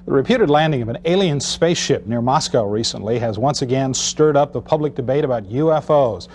The reputed landing of an alien spaceship near Moscow recently has once again stirred up the public debate about UFOs.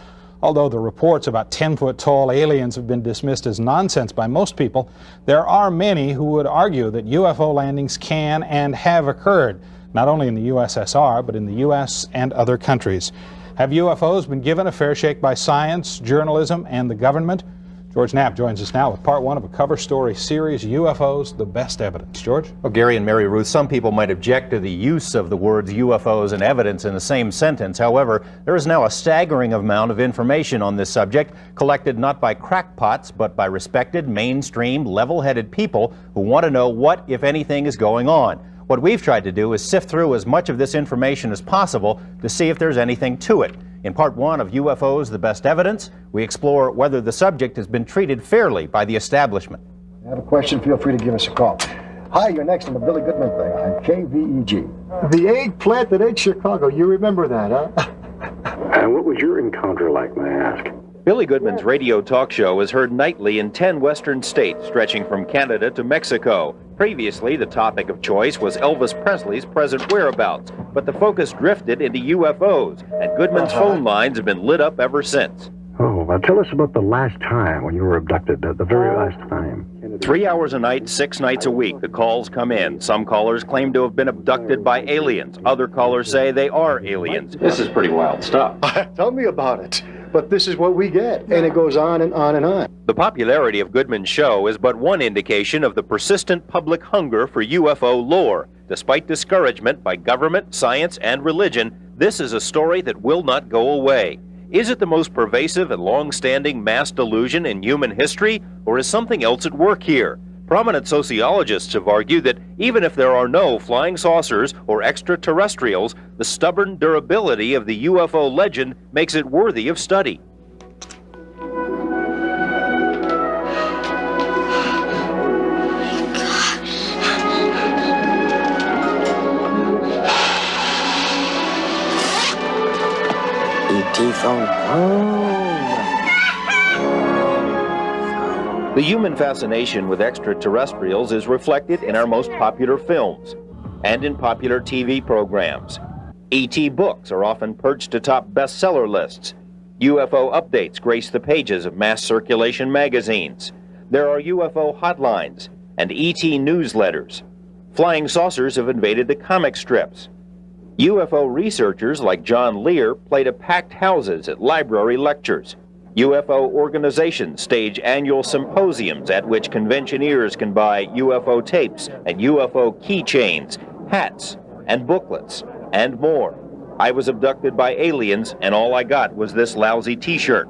Although the reports about 10-foot-tall aliens have been dismissed as nonsense by most people, there are many who would argue that UFO landings can and have occurred, not only in the USSR, but in the US and other countries. Have UFOs been given a fair shake by science, journalism, and the government? George Knapp joins us now with part one of a cover story series, UFOs, the best evidence. George? Well, Gary and Mary Ruth, some people might object to the use of the words UFOs and evidence in the same sentence. However, there is now a staggering amount of information on this subject, collected not by crackpots, but by respected, mainstream, level-headed people who want to know what, if anything, is going on. What we've tried to do is sift through as much of this information as possible to see if there's anything to it. In part one of UFOs, the best evidence, we explore whether the subject has been treated fairly by the establishment. If you have a question, feel free to give us a call. Hi, you're next on the Billy Goodman thing on KVEG. The eggplant that ate Chicago, you remember that, huh? What was your encounter like, may I ask? Billy Goodman's radio talk show is heard nightly in 10 western states, stretching from Canada to Mexico. Previously, the topic of choice was Elvis Presley's present whereabouts, but the focus drifted into UFOs, and Goodman's phone lines have been lit up ever since. Oh, well, tell us about the last time when you were abducted, the very last time. 3 hours a night, 6 nights a week, the calls come in. Some callers claim to have been abducted by aliens. Other callers say they are aliens. This is pretty wild stuff. Tell me about it. But this is what we get, and it goes on and on and on. The popularity of Goodman's show is but one indication of the persistent public hunger for UFO lore. Despite discouragement by government, science, and religion, this is a story that will not go away. Is it the most pervasive and long-standing mass delusion in human history, or is something else at work here? Prominent sociologists have argued that even if there are no flying saucers or extraterrestrials, the stubborn durability of the UFO legend makes it worthy of study. ET phone home. The human fascination with extraterrestrials is reflected in our most popular films and in popular TV programs. ET books are often perched atop bestseller lists. UFO updates grace the pages of mass circulation magazines. There are UFO hotlines and ET newsletters. Flying saucers have invaded the comic strips. UFO researchers like John Lear play to packed houses at library lectures. UFO organizations stage annual symposiums at which conventioneers can buy UFO tapes and UFO keychains, hats, and booklets, and more. I was abducted by aliens, and all I got was this lousy t-shirt.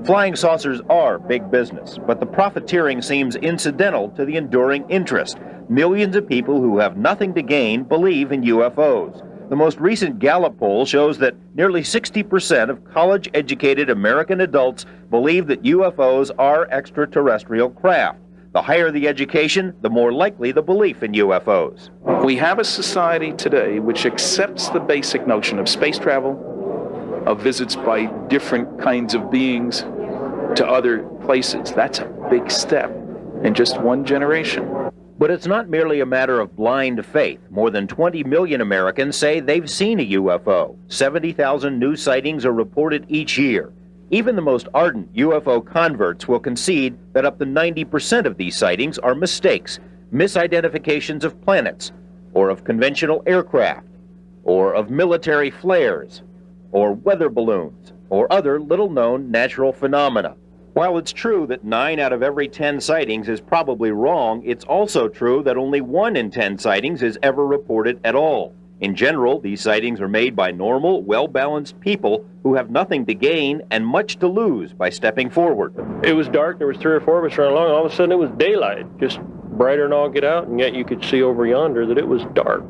Flying saucers are big business, but the profiteering seems incidental to the enduring interest. Millions of people who have nothing to gain believe in UFOs. The most recent Gallup poll shows that nearly 60% of college-educated American adults believe that UFOs are extraterrestrial craft. The higher the education, the more likely the belief in UFOs. We have a society today which accepts the basic notion of space travel, of visits by different kinds of beings to other places. That's a big step in just one generation. But it's not merely a matter of blind faith. More than 20 million Americans say they've seen a UFO. 70,000 new sightings are reported each year. Even the most ardent UFO converts will concede that up to 90% of these sightings are mistakes, misidentifications of planets, or of conventional aircraft, or of military flares, or weather balloons, or other little-known natural phenomena. While it's true that 9 out of every 10 sightings is probably wrong, it's also true that only 1 in 10 sightings is ever reported at all. In general, these sightings are made by normal, well-balanced people who have nothing to gain and much to lose by stepping forward. It was dark, there was 3 or 4 of us running along, and all of a sudden it was daylight, just brighter than all get out, and yet you could see over yonder that it was dark.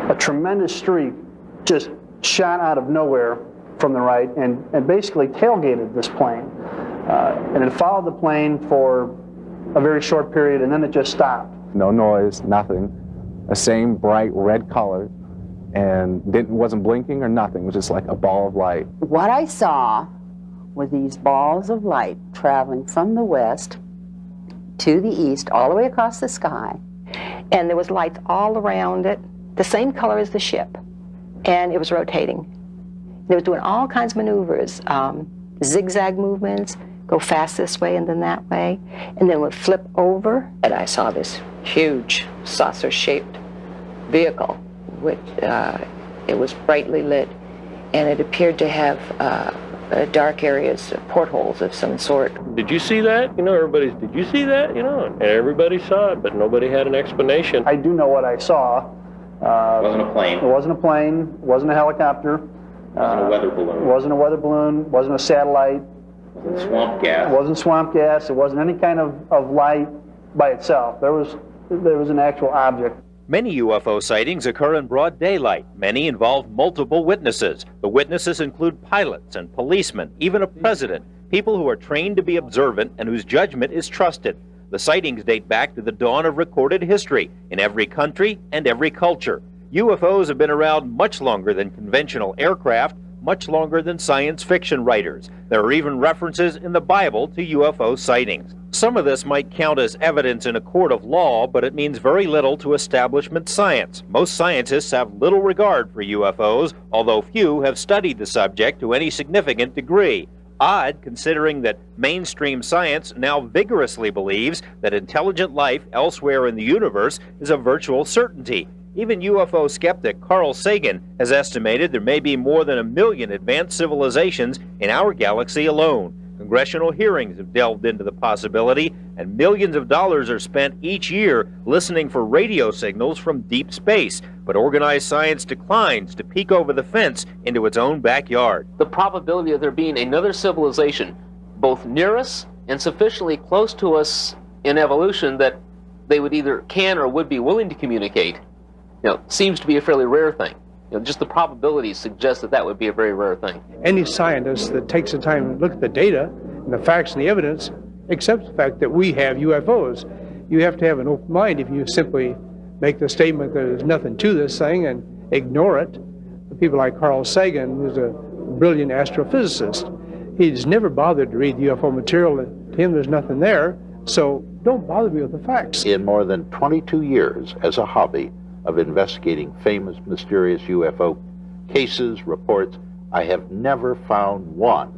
A tremendous streak just shot out of nowhere from the right and basically tailgated this plane. And it followed the plane for a very short period, and then it just stopped. No noise, nothing. The same bright red color, and wasn't blinking or nothing. It was just like a ball of light. What I saw were these balls of light traveling from the west to the east, all the way across the sky, and there was lights all around it, the same color as the ship, and it was rotating. It was doing all kinds of maneuvers, zigzag movements, go fast this way and then that way, and then would flip over. And I saw this huge saucer-shaped vehicle. It was brightly lit, and it appeared to have dark areas, portholes of some sort. Did you see that? You know, did you see that? You know, and everybody saw it, but nobody had an explanation. I do know what I saw. It wasn't a plane. It wasn't a plane. It wasn't a helicopter. It wasn't a weather balloon. It wasn't a weather balloon. It wasn't a satellite. It wasn't swamp gas. It wasn't swamp gas. It wasn't any kind of light by itself. There was an actual object. Many UFO sightings occur in broad daylight. Many involve multiple witnesses. The witnesses include pilots and policemen, even a president, people who are trained to be observant and whose judgment is trusted. The sightings date back to the dawn of recorded history in every country and every culture. UFOs have been around much longer than conventional aircraft, much longer than science fiction writers. There are even references in the Bible to UFO sightings. Some of this might count as evidence in a court of law, but it means very little to establishment science. Most scientists have little regard for UFOs, although few have studied the subject to any significant degree. Odd, considering that mainstream science now vigorously believes that intelligent life elsewhere in the universe is a virtual certainty. Even UFO skeptic Carl Sagan has estimated there may be more than 1 million advanced civilizations in our galaxy alone. Congressional hearings have delved into the possibility, and millions of dollars are spent each year listening for radio signals from deep space. But organized science declines to peek over the fence into its own backyard. The probability of there being another civilization both near us and sufficiently close to us in evolution that they would either can or would be willing to communicate, seems to be a fairly rare thing. Just the probabilities suggest that would be a very rare thing. Any scientist that takes the time to look at the data and the facts and the evidence accepts the fact that we have UFOs. You have to have an open mind if you simply make the statement that there's nothing to this thing and ignore it. People like Carl Sagan, who's a brilliant astrophysicist, he's never bothered to read the UFO material. To him, there's nothing there, so don't bother me with the facts. In more than 22 years as a hobby of investigating famous mysterious UFO cases, reports, I have never found one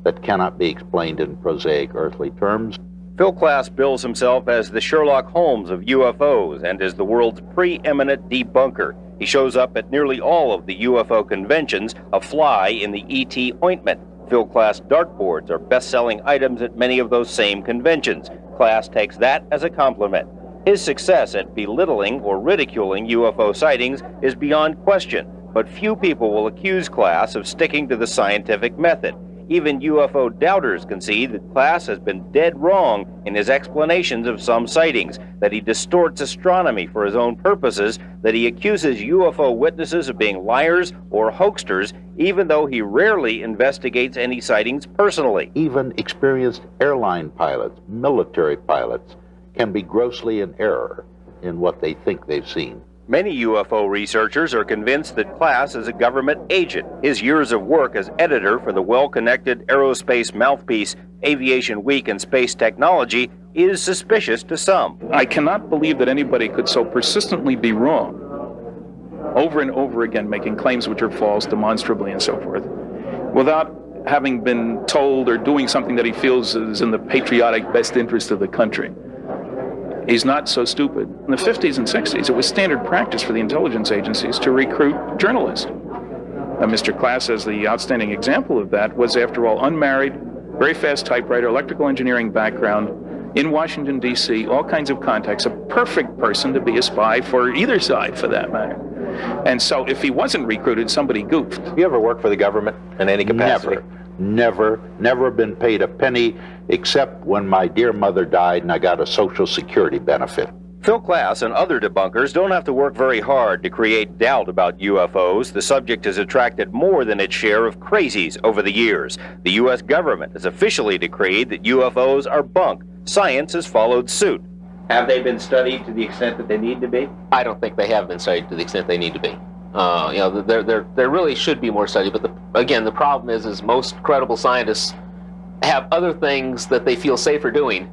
that cannot be explained in prosaic earthly terms. Phil Klass bills himself as the Sherlock Holmes of UFOs and is the world's preeminent debunker. He shows up at nearly all of the UFO conventions, a fly in the ET ointment. Phil Klass dartboards are best-selling items at many of those same conventions. Klass takes that as a compliment. His success at belittling or ridiculing UFO sightings is beyond question, but few people will accuse Klass of sticking to the scientific method. Even UFO doubters concede that Klass has been dead wrong in his explanations of some sightings, that he distorts astronomy for his own purposes, that he accuses UFO witnesses of being liars or hoaxsters, even though he rarely investigates any sightings personally. Even experienced airline pilots, military pilots, can be grossly in error in what they think they've seen. Many UFO researchers are convinced that Klass is a government agent. His years of work as editor for the well-connected aerospace mouthpiece Aviation Week and Space Technology is suspicious to some. I cannot believe that anybody could so persistently be wrong, over and over again making claims which are false, demonstrably and so forth, without having been told or doing something that he feels is in the patriotic best interest of the country. He's not so stupid. In the 50s and 60s, it was standard practice for the intelligence agencies to recruit journalists. Mr. Klass, as the outstanding example of that, was, after all, unmarried, very fast typewriter, electrical engineering background, in Washington, D.C., all kinds of contacts, a perfect person to be a spy for either side, for that matter. And so if he wasn't recruited, somebody goofed. You ever worked for the government in any capacity? Never been paid a penny, except when my dear mother died and I got a Social Security benefit. Phil Klass and other debunkers don't have to work very hard to create doubt about UFOs. The subject has attracted more than its share of crazies over the years. The U.S. government has officially decreed that UFOs are bunk. Science has followed suit. Have they been studied to the extent that they need to be? I don't think they have been studied to the extent they need to be. There really should be more study, but again, the problem is most credible scientists have other things that they feel safer doing,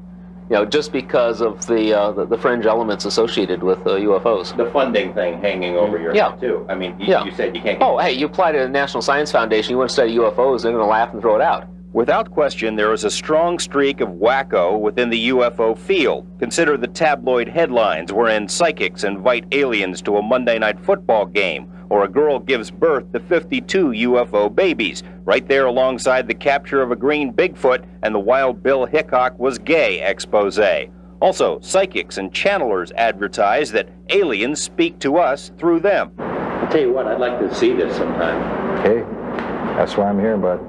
just because of the fringe elements associated with UFOs. The funding thing hanging over your head, too. I mean, you said you can't get... Oh, hey, you apply to the National Science Foundation, you want to study UFOs, they're going to laugh and throw it out. Without question, there is a strong streak of wacko within the UFO field. Consider the tabloid headlines wherein psychics invite aliens to a Monday night football game, or a girl gives birth to 52 UFO babies, right there alongside the capture of a green Bigfoot and the Wild Bill Hickok was gay expose. Also, psychics and channelers advertise that aliens speak to us through them. I'll tell you what, I'd like to see this sometime. Hey, that's why I'm here, bud.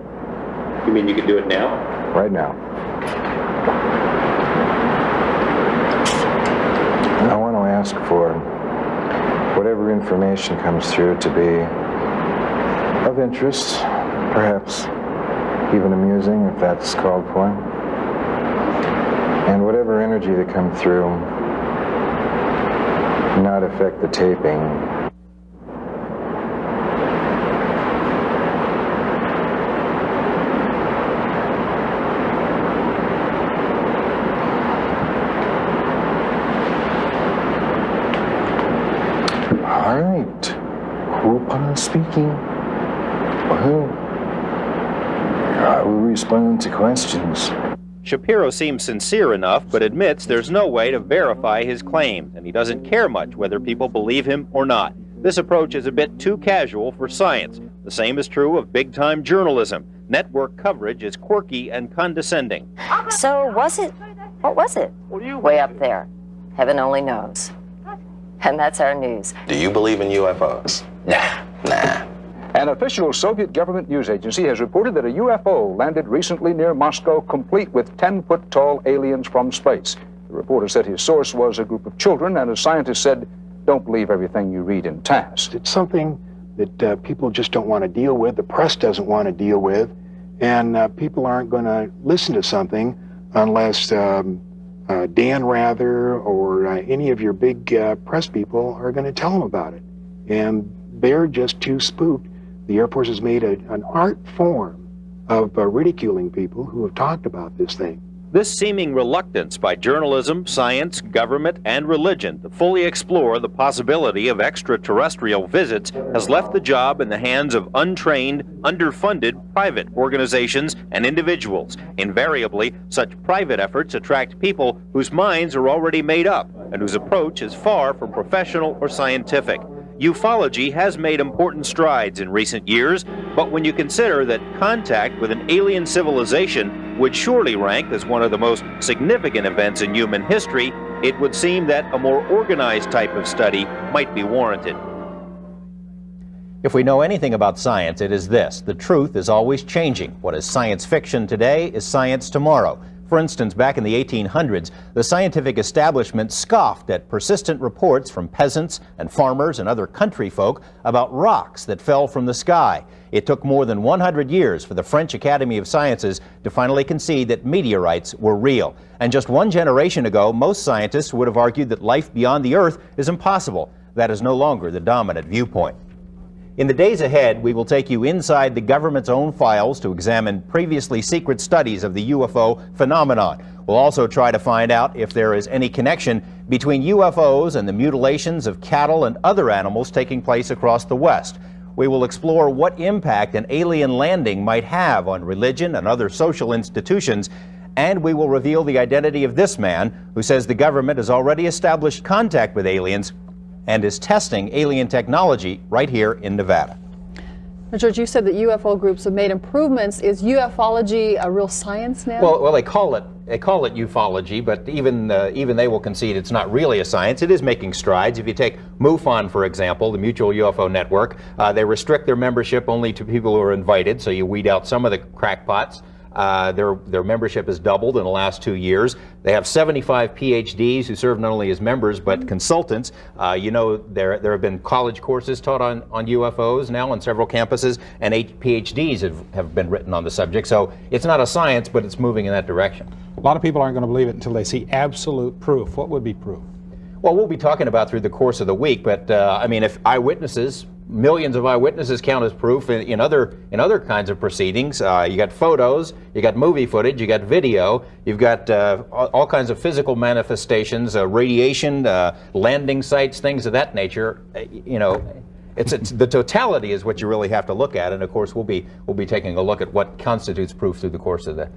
You mean you could do it now? Right now. And I want to ask for whatever information comes through to be of interest, perhaps even amusing if that's called for. And whatever energy that comes through not affect the taping. All right, Whoop speaking. Well, I will respond to questions. Shapiro seems sincere enough, but admits there's no way to verify his claims, and he doesn't care much whether people believe him or not. This approach is a bit too casual for science. The same is true of big-time journalism. Network coverage is quirky and condescending. So what was it? Way up there. Heaven only knows. And that's our news. Do you believe in UFOs? Nah. An official Soviet government news agency has reported that a UFO landed recently near Moscow, complete with 10-foot-tall aliens from space. The reporter said his source was a group of children, and a scientist said, don't believe everything you read in TASS. It's something that people just don't want to deal with, the press doesn't want to deal with, and people aren't going to listen to something unless Dan Rather or any of your big press people are going to tell them about it. And they're just too spooked. The Air Force has made an art form of ridiculing people who have talked about this thing. This seeming reluctance by journalism, science, government, and religion to fully explore the possibility of extraterrestrial visits has left the job in the hands of untrained, underfunded private organizations and individuals. Invariably, such private efforts attract people whose minds are already made up and whose approach is far from professional or scientific. Ufology has made important strides in recent years, but when you consider that contact with an alien civilization would surely rank as one of the most significant events in human history, it would seem that a more organized type of study might be warranted. If we know anything about science, it is this: the truth is always changing. What is science fiction today is science tomorrow. For instance, back in the 1800s, the scientific establishment scoffed at persistent reports from peasants and farmers and other country folk about rocks that fell from the sky. It took more than 100 years for the French Academy of Sciences to finally concede that meteorites were real. And just one generation ago, most scientists would have argued that life beyond the Earth is impossible. That is no longer the dominant viewpoint. In the days ahead, we will take you inside the government's own files to examine previously secret studies of the UFO phenomenon. We'll also try to find out if there is any connection between UFOs and the mutilations of cattle and other animals taking place across the West. We will explore what impact an alien landing might have on religion and other social institutions, and we will reveal the identity of this man who says the government has already established contact with aliens and is testing alien technology right here in Nevada. Now, George, you said that UFO groups have made improvements. Is ufology a real science now? Well, they call it ufology, but even they will concede it's not really a science. It is making strides. If you take MUFON, for example, the Mutual UFO Network, they restrict their membership only to people who are invited, so you weed out some of the crackpots. Their membership has doubled in the last 2 years. They have 75 PhDs who serve not only as members but consultants. There have been college courses taught on UFOs now on several campuses, and 8 PhDs have been written on the subject. So it's not a science, but it's moving in that direction. A lot of people aren't going to believe it until they see absolute proof. What would be proof? Well, we'll be talking about through the course of the week, but I mean, if eyewitnesses millions of eyewitnesses count as proof in other kinds of proceedings. You got photos, you got movie footage, you got video, you've got all kinds of physical manifestations, radiation, landing sites, things of that nature. You know, it's the totality is what you really have to look at, and of course we'll be taking a look at what constitutes proof through the course of the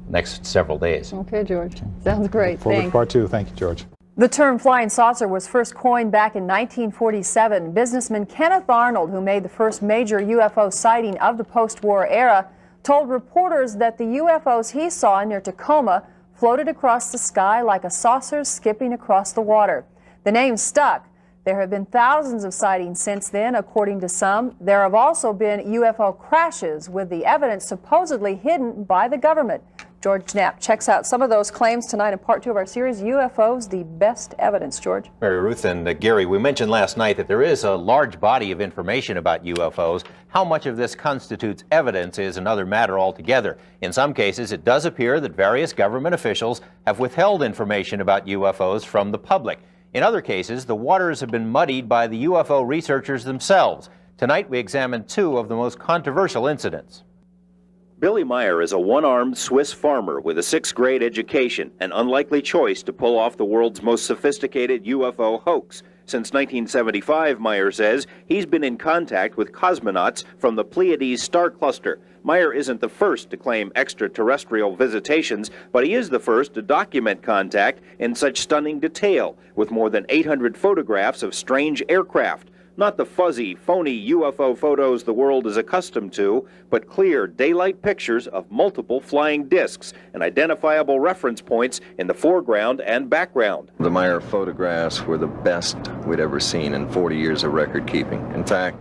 next several days. Okay, George. Sounds great. Forward part two. Thank you, George. The term flying saucer was first coined back in 1947. Businessman Kenneth Arnold, who made the first major UFO sighting of the post-war era, told reporters that the UFOs he saw near Tacoma floated across the sky like a saucer skipping across the water. The name stuck. There have been thousands of sightings since then, according to some. There have also been UFO crashes with the evidence supposedly hidden by the government. George Knapp checks out some of those claims tonight in part two of our series, UFOs, the best evidence. George? Mary Ruth and Gary, we mentioned last night that there is a large body of information about UFOs. How much of this constitutes evidence is another matter altogether. In some cases, it does appear that various government officials have withheld information about UFOs from the public. In other cases, the waters have been muddied by the UFO researchers themselves. Tonight, we examine two of the most controversial incidents. Billy Meier is a one-armed Swiss farmer with a 6th grade education, an unlikely choice to pull off the world's most sophisticated UFO hoax. Since 1975, Meier says, he's been in contact with cosmonauts from the Pleiades star cluster. Meier isn't the first to claim extraterrestrial visitations, but he is the first to document contact in such stunning detail, with more than 800 photographs of strange aircraft. Not the fuzzy, phony UFO photos the world is accustomed to, but clear daylight pictures of multiple flying discs and identifiable reference points in the foreground and background. The Meier photographs were the best we'd ever seen in 40 years of record keeping. In fact,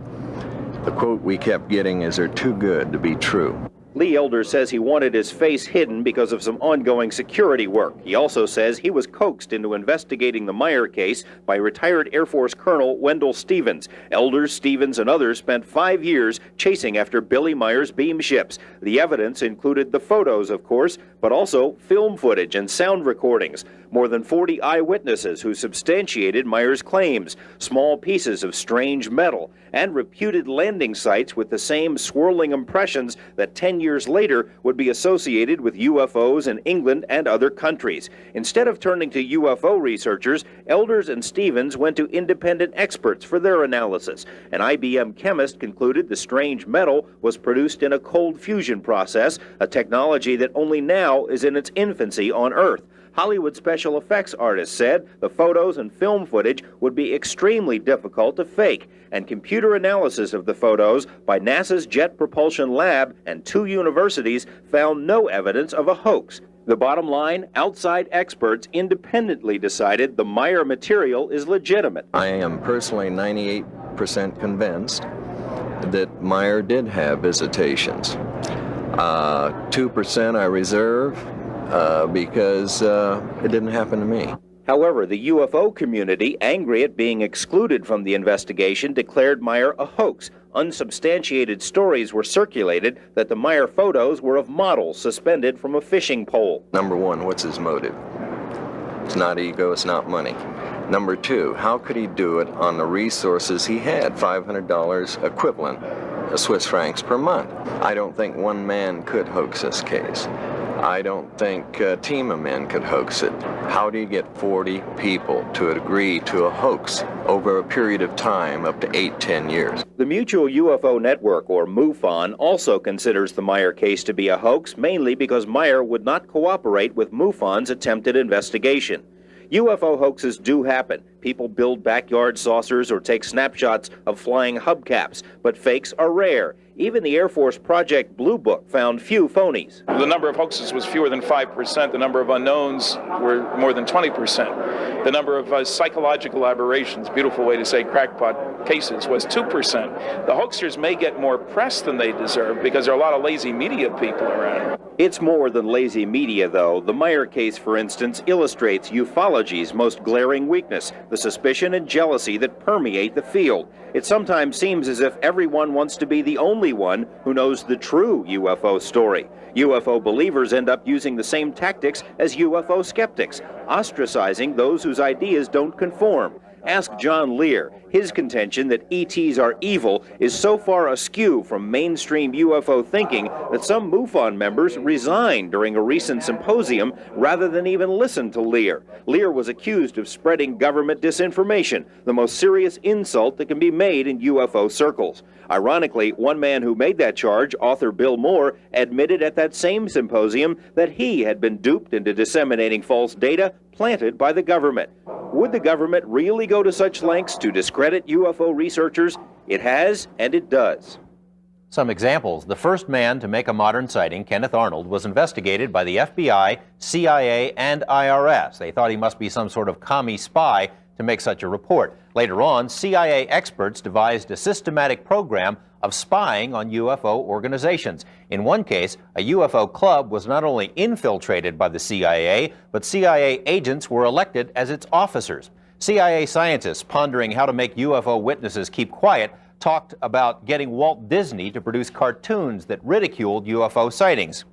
the quote we kept getting is, "They're too good to be true." Lee Elder says he wanted his face hidden because of some ongoing security work. He also says he was coaxed into investigating the Meier case by retired Air Force Colonel Wendell Stevens. Elder, Stevens, and others spent 5 years chasing after Billy Meier's beam ships. The evidence included the photos, of course, but also film footage and sound recordings. More than 40 eyewitnesses who substantiated Meier's claims, small pieces of strange metal, and reputed landing sites with the same swirling impressions that 10 years later would be associated with UFOs in England and other countries. Instead of turning to UFO researchers, Elders and Stevens went to independent experts for their analysis. An IBM chemist concluded the strange metal was produced in a cold fusion process, a technology that only now is in its infancy on Earth. Hollywood special effects artists said the photos and film footage would be extremely difficult to fake, and computer analysis of the photos by NASA's Jet Propulsion Lab and 2 universities found no evidence of a hoax. The bottom line, outside experts independently decided the Meier material is legitimate. I am personally 98% convinced that Meier did have visitations. 2% I reserve because it didn't happen to me. However, the UFO community, angry at being excluded from the investigation, declared Meier a hoax. Unsubstantiated stories were circulated that the Meier photos were of models suspended from a fishing pole. Number one, what's his motive? It's not ego, it's not money. Number two, how could he do it on the resources he had, $500 equivalent, Swiss francs per month? I don't think one man could hoax this case. I don't think a team of men could hoax it. How do you get 40 people to agree to a hoax over a period of time up to 8-10 years? The Mutual UFO Network, or MUFON, also considers the Meier case to be a hoax, mainly because Meier would not cooperate with MUFON's attempted investigation. UFO hoaxes do happen. People build backyard saucers or take snapshots of flying hubcaps, but fakes are rare. Even the Air Force Project Blue Book found few phonies. The number of hoaxes was fewer than 5%. The number of unknowns were more than 20%. The number of psychological aberrations, beautiful way to say crackpot cases, was 2%. The hoaxers may get more press than they deserve because there are a lot of lazy media people around. It's more than lazy media, though. The Meier case, for instance, illustrates ufology's most glaring weakness, the suspicion and jealousy that permeate the field. It sometimes seems as if everyone wants to be the only one who knows the true UFO story. UFO believers end up using the same tactics as UFO skeptics, ostracizing those whose ideas don't conform. Ask John Lear. His contention that ETs are evil is so far askew from mainstream UFO thinking that some MUFON members resigned during a recent symposium rather than even listen to Lear. Lear was accused of spreading government disinformation, the most serious insult that can be made in UFO circles. Ironically, one man who made that charge, author Bill Moore, admitted at that same symposium that he had been duped into disseminating false data planted by the government. Would the government really go to such lengths to discredit UFO researchers? It has, and it does. Some examples. The first man to make a modern sighting, Kenneth Arnold, was investigated by the FBI, CIA, and IRS. They thought he must be some sort of commie spy to make such a report. Later on, CIA experts devised a systematic program of spying on UFO organizations. In one case, a UFO club was not only infiltrated by the CIA, but CIA agents were elected as its officers. CIA scientists, pondering how to make UFO witnesses keep quiet, talked about getting Walt Disney to produce cartoons that ridiculed UFO sightings.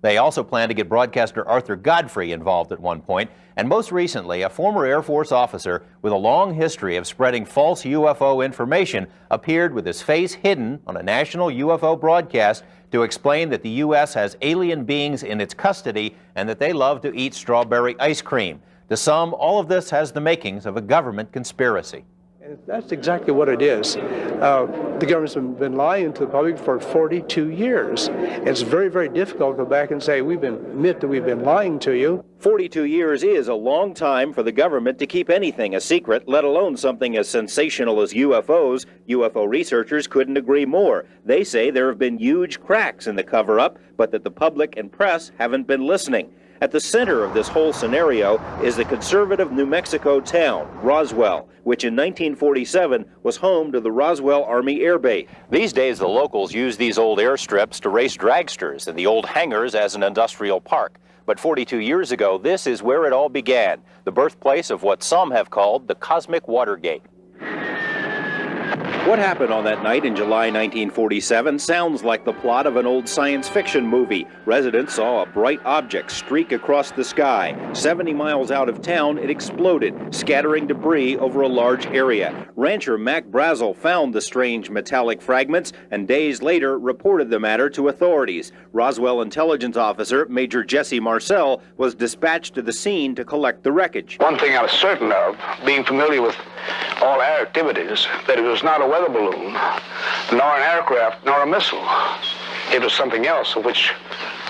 They also planned to get broadcaster Arthur Godfrey involved at one point, and most recently, a former Air Force officer with a long history of spreading false UFO information appeared with his face hidden on a national UFO broadcast to explain that the U.S. has alien beings in its custody and that they love to eat strawberry ice cream. To some, all of this has the makings of a government conspiracy. That's exactly what it is. The government's been lying to the public for 42 years. It's very, very difficult to go back and say, admit that we've been lying to you. 42 years is a long time for the government to keep anything a secret, let alone something as sensational as UFOs. UFO researchers couldn't agree more. They say there have been huge cracks in the cover-up, but that the public and press haven't been listening. At the center of this whole scenario is the conservative New Mexico town, Roswell, which in 1947 was home to the Roswell Army Air Base. These days, the locals use these old airstrips to race dragsters and the old hangars as an industrial park. But 42 years ago, this is where it all began, the birthplace of what some have called the Cosmic Watergate. What happened on that night in July 1947 sounds like the plot of an old science fiction movie. Residents saw a bright object streak across the sky. 70 miles out of town, it exploded, scattering debris over a large area. Rancher Mac Brazel found the strange metallic fragments and days later reported the matter to authorities. Roswell intelligence officer Major Jesse Marcel was dispatched to the scene to collect the wreckage. One thing I was certain of, being familiar with all air activities, that it was not a weather balloon, nor an aircraft, nor a missile. It was something else of which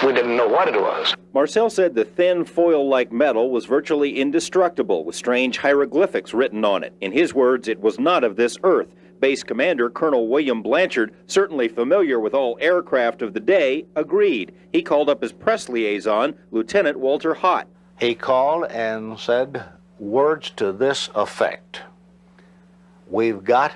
we didn't know what it was. Marcel said the thin foil-like metal was virtually indestructible, with strange hieroglyphics written on it. In his words, it was not of this earth. Base Commander Colonel William Blanchard, certainly familiar with all aircraft of the day, agreed. He called up his press liaison, Lieutenant Walter Hott. He called and said words to this effect: "We've got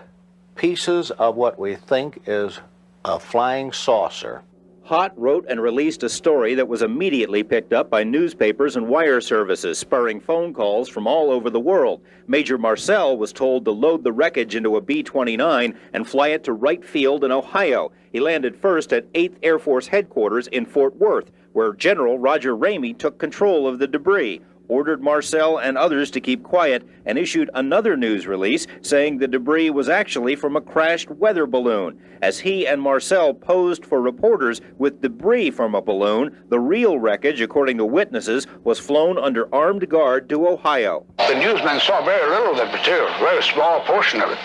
pieces of what we think is a flying saucer." Hott wrote and released a story that was immediately picked up by newspapers and wire services, spurring phone calls from all over the world. Major Marcel was told to load the wreckage into a B-29 and fly it to Wright Field in Ohio. He landed first at 8th Air Force Headquarters in Fort Worth, where General Roger Ramey took control of the debris, ordered Marcel and others to keep quiet, and issued another news release saying the debris was actually from a crashed weather balloon. As he and Marcel posed for reporters with debris from a balloon, the real wreckage, according to witnesses, was flown under armed guard to Ohio. The newsmen saw very little of that material, a very small portion of it.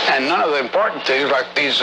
And none of the important things, like these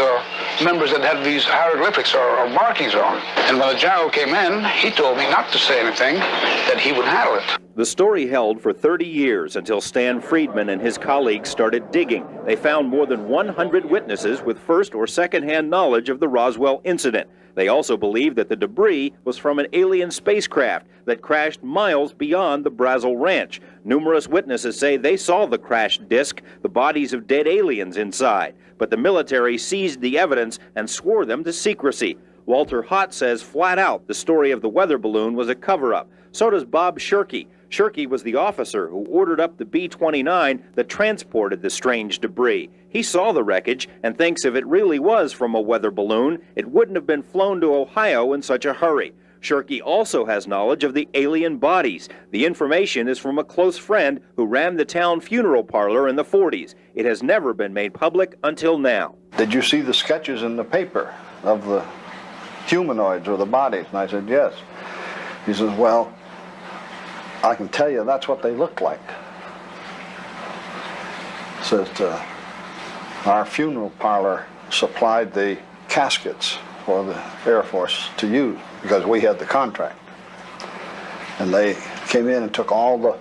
members that had these hieroglyphics or markings on. And when the general came in, he told me not to say anything, that he would handle it. The story held for 30 years until Stan Friedman and his colleagues started digging. They found more than 100 witnesses with first or second-hand knowledge of the Roswell incident. They also believe that the debris was from an alien spacecraft that crashed miles beyond the Brazel Ranch. Numerous witnesses say they saw the crashed disc, the bodies of dead aliens inside, but the military seized the evidence and swore them to secrecy. Walter Hott says flat out the story of the weather balloon was a cover-up. So does Bob Shirky. Shirky was the officer who ordered up the B-29 that transported the strange debris. He saw the wreckage and thinks if it really was from a weather balloon, it wouldn't have been flown to Ohio in such a hurry. Shirky also has knowledge of the alien bodies. The information is from a close friend who ran the town funeral parlor in the 40s. It has never been made public until now. Did you see the sketches in the paper of the humanoids or the bodies? And I said, yes. He says, well, I can tell you that's what they look like. Says our funeral parlor supplied the caskets for the Air Force to use because we had the contract. And they came in and took all the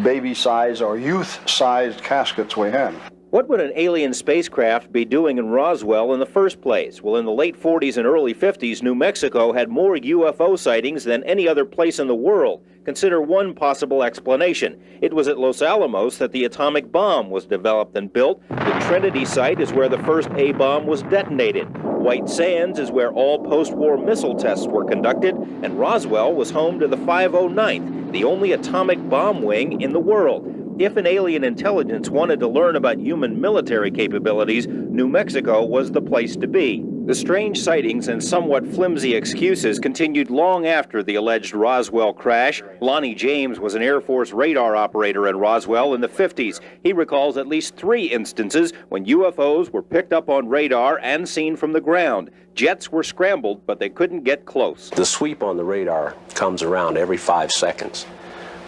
baby-sized or youth-sized caskets we had. What would an alien spacecraft be doing in Roswell in the first place? Well, in the late 40s and early 50s, New Mexico had more UFO sightings than any other place in the world. Consider one possible explanation. It was at Los Alamos that the atomic bomb was developed and built. The Trinity site is where the first A-bomb was detonated. White Sands is where all post-war missile tests were conducted, and Roswell was home to the 509th, the only atomic bomb wing in the world. If an alien intelligence wanted to learn about human military capabilities, New Mexico was the place to be. The strange sightings and somewhat flimsy excuses continued long after the alleged Roswell crash. Lonnie James was an Air Force radar operator in Roswell in the 50s. He recalls at least 3 instances when UFOs were picked up on radar and seen from the ground. Jets were scrambled, but they couldn't get close. The sweep on the radar comes around every 5 seconds.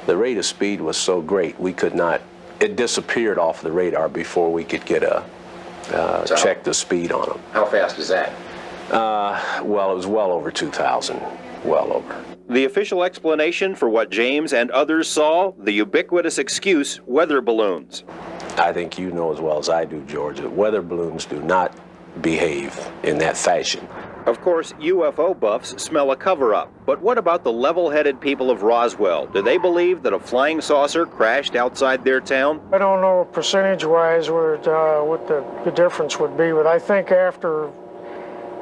The rate of speed was so great, we could not, it disappeared off the radar before we could get a, check the speed on them. How fast is that? Well, it was well over 2,000, well over. The official explanation for what James and others saw, the ubiquitous excuse, weather balloons. I think you know as well as I do, George, that weather balloons do not behave in that fashion. Of course, UFO buffs smell a cover-up. But what about the level-headed people of Roswell? Do they believe that a flying saucer crashed outside their town? I don't know percentage-wise what the difference would be, but I think after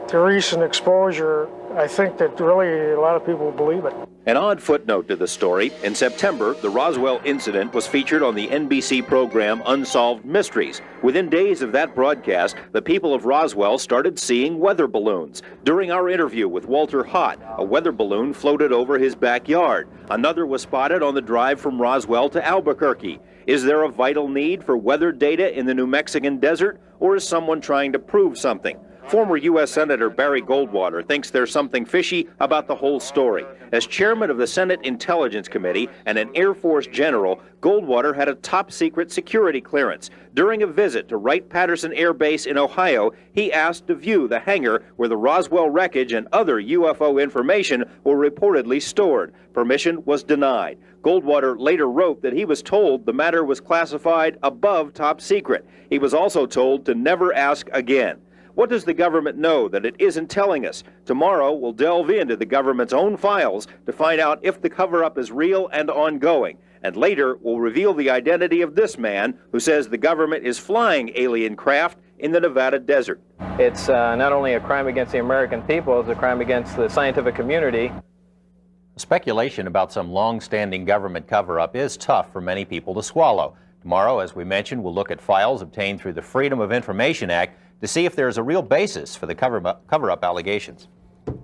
the recent exposure, I think that really a lot of people believe it. An odd footnote to the story. In September, the Roswell incident was featured on the NBC program Unsolved Mysteries. Within days of that broadcast, the people of Roswell started seeing weather balloons. During our interview with Walter Hott, a weather balloon floated over his backyard. Another was spotted on the drive from Roswell to Albuquerque. Is there a vital need for weather data in the New Mexican desert, or is someone trying to prove something? Former U.S. Senator Barry Goldwater thinks there's something fishy about the whole story. As chairman of the Senate Intelligence Committee and an Air Force general, Goldwater had a top-secret security clearance. During a visit to Wright-Patterson Air Base in Ohio, he asked to view the hangar where the Roswell wreckage and other UFO information were reportedly stored. Permission was denied. Goldwater later wrote that he was told the matter was classified above top secret. He was also told to never ask again. What does the government know that it isn't telling us? Tomorrow, we'll delve into the government's own files to find out if the cover-up is real and ongoing. And later, we'll reveal the identity of this man who says the government is flying alien craft in the Nevada desert. It's not only a crime against the American people, it's a crime against the scientific community. Speculation about some long-standing government cover-up is tough for many people to swallow. Tomorrow, as we mentioned, we'll look at files obtained through the Freedom of Information Act to see if there's a real basis for the cover-up allegations.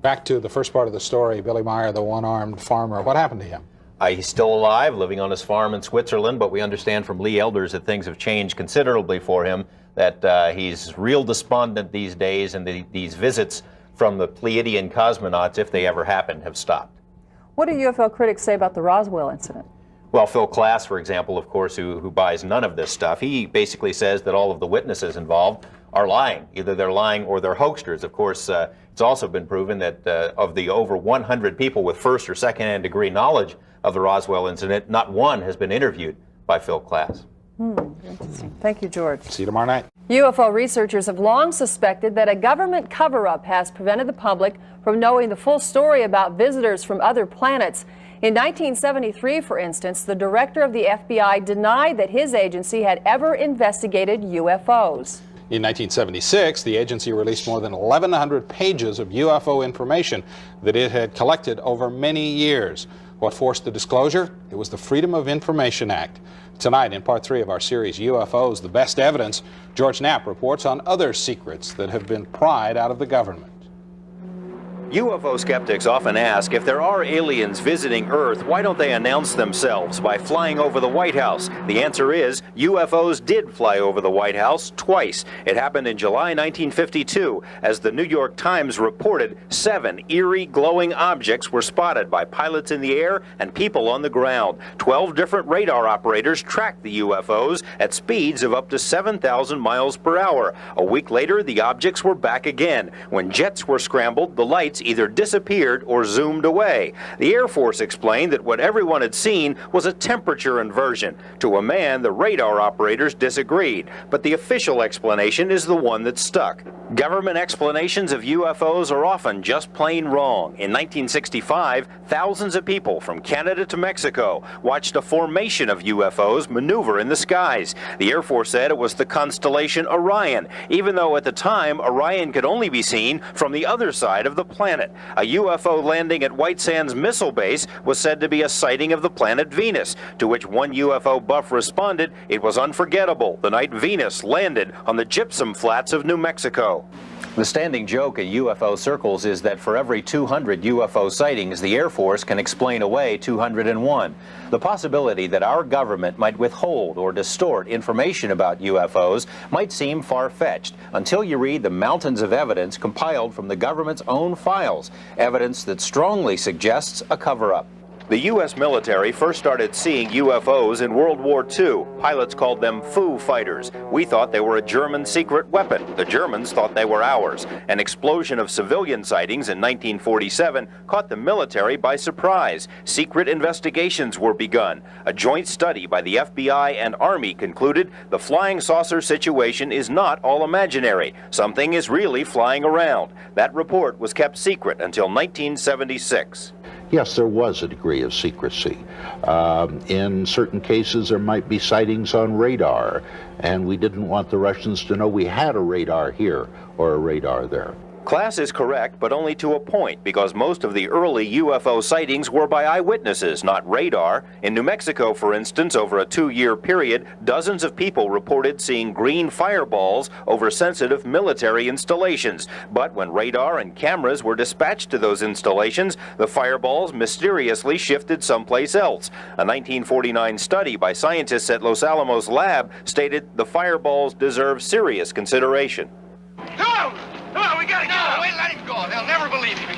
Back to the first part of the story, Billy Meyer, the one-armed farmer. What happened to him? He's still alive, living on his farm in Switzerland, but we understand from Lee Elders that things have changed considerably for him, that he's real despondent these days, and these visits from the Pleiadian cosmonauts, if they ever happen, have stopped. What do UFO critics say about the Roswell incident? Well, Phil Klass, for example, of course, who buys none of this stuff, he basically says that all of the witnesses involved are lying. Either they're lying or they're hoaxsters. Of course, it's also been proven that of the over 100 people with first or second-hand degree knowledge of the Roswell incident, not one has been interviewed by Phil Klass. Interesting. Thank you, George. See you tomorrow night. UFO researchers have long suspected that a government cover-up has prevented the public from knowing the full story about visitors from other planets. In 1973, for instance, the director of the FBI denied that his agency had ever investigated UFOs. In 1976, the agency released more than 1,100 pages of UFO information that it had collected over many years. What forced the disclosure? It was the Freedom of Information Act. Tonight, in part 3 of our series, UFOs, the Best Evidence, George Knapp reports on other secrets that have been pried out of the government. UFO skeptics often ask, if there are aliens visiting Earth, why don't they announce themselves by flying over the White House? The answer is, UFOs did fly over the White House twice. It happened in July 1952. As the New York Times reported, 7 eerie glowing objects were spotted by pilots in the air and people on the ground. 12 different radar operators tracked the UFOs at speeds of up to 7,000 miles per hour. A week later, the objects were back again. When jets were scrambled, the lights either disappeared or zoomed away. The Air Force explained that what everyone had seen was a temperature inversion. To a man, the radar operators disagreed, but the official explanation is the one that stuck. Government explanations of UFOs are often just plain wrong. In 1965, thousands of people from Canada to Mexico watched a formation of UFOs maneuver in the skies. The Air Force said it was the constellation Orion, even though at the time Orion could only be seen from the other side of the planet. A UFO landing at White Sands Missile Base was said to be a sighting of the planet Venus, to which one UFO buff responded, "It was unforgettable the night Venus landed on the gypsum flats of New Mexico." The standing joke in UFO circles is that for every 200 UFO sightings, the Air Force can explain away 201. The possibility that our government might withhold or distort information about UFOs might seem far-fetched until you read the mountains of evidence compiled from the government's own files, evidence that strongly suggests a cover-up. The U.S. military first started seeing UFOs in World War II. Pilots called them Foo fighters. We thought they were a German secret weapon. The Germans thought they were ours. An explosion of civilian sightings in 1947 caught the military by surprise. Secret investigations were begun. A joint study by the FBI and Army concluded the flying saucer situation is not all imaginary. Something is really flying around. That report was kept secret until 1976. Yes, there was a degree of secrecy. In certain cases, there might be sightings on radar, and we didn't want the Russians to know we had a radar here or a radar there. Class is correct, but only to a point, because most of the early UFO sightings were by eyewitnesses, not radar. In New Mexico, for instance, over a 2-year period, dozens of people reported seeing green fireballs over sensitive military installations. But when radar and cameras were dispatched to those installations, the fireballs mysteriously shifted someplace else. A 1949 study by scientists at Los Alamos Lab stated the fireballs deserve serious consideration. Come on, we gotta get out. Wait, let him go. They'll never believe me.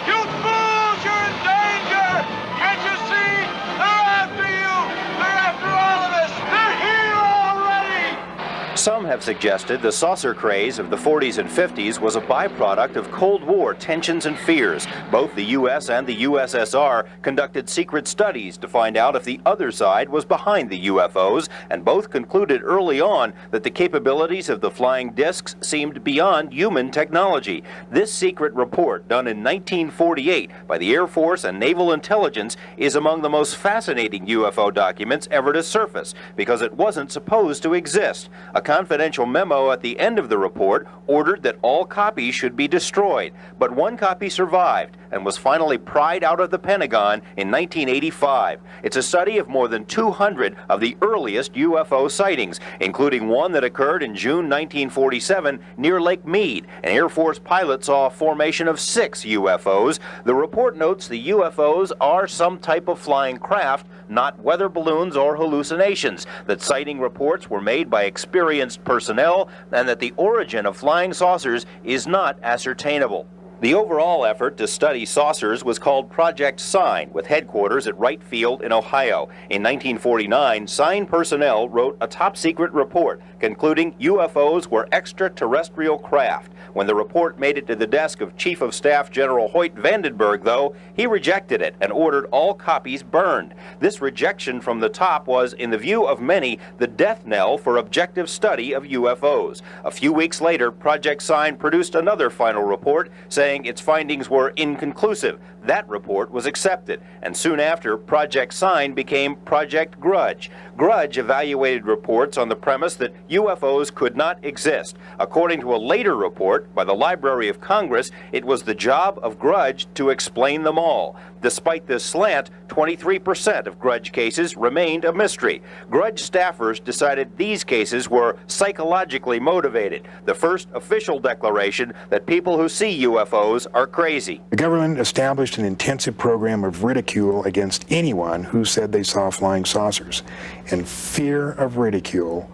You fools, you're in danger! Can't you see? They're after you! They're after all of us! They're here already! Some have suggested the saucer craze of the 40s and 50s was a byproduct of Cold War tensions and fears. Both the U.S. and the USSR conducted secret studies to find out if the other side was behind the UFOs, and both concluded early on that the capabilities of the flying discs seemed beyond human technology. This secret report, done in 1948 by the Air Force and Naval Intelligence, is among the most fascinating UFO documents ever to surface, because it wasn't supposed to exist. A confidential memo at the end of the report ordered that all copies should be destroyed, but one copy survived and was finally pried out of the Pentagon in 1985. It's a study of more than 200 of the earliest UFO sightings, including one that occurred in June 1947 near Lake Mead. An Air Force pilot saw a formation of 6 UFOs. The report notes the UFOs are some type of flying craft, not weather balloons or hallucinations, that sighting reports were made by experienced personnel, and that the origin of flying saucers is not ascertainable. The overall effort to study saucers was called Project Sign, with headquarters at Wright Field in Ohio. In 1949, Sign personnel wrote a top-secret report concluding UFOs were extraterrestrial craft. When the report made it to the desk of Chief of Staff General Hoyt Vandenberg, though, he rejected it and ordered all copies burned. This rejection from the top was, in the view of many, the death knell for objective study of UFOs. A few weeks later, Project Sign produced another final report saying its findings were inconclusive. That report was accepted, and soon after, Project Sign became Project Grudge. Grudge evaluated reports on the premise that UFOs could not exist. According to a later report by the Library of Congress, it was the job of Grudge to explain them all. Despite this slant, 23% of Grudge cases remained a mystery. Grudge staffers decided these cases were psychologically motivated. The first official declaration that people who see UFOs UFOs are crazy. The government established an intensive program of ridicule against anyone who said they saw flying saucers, and fear of ridicule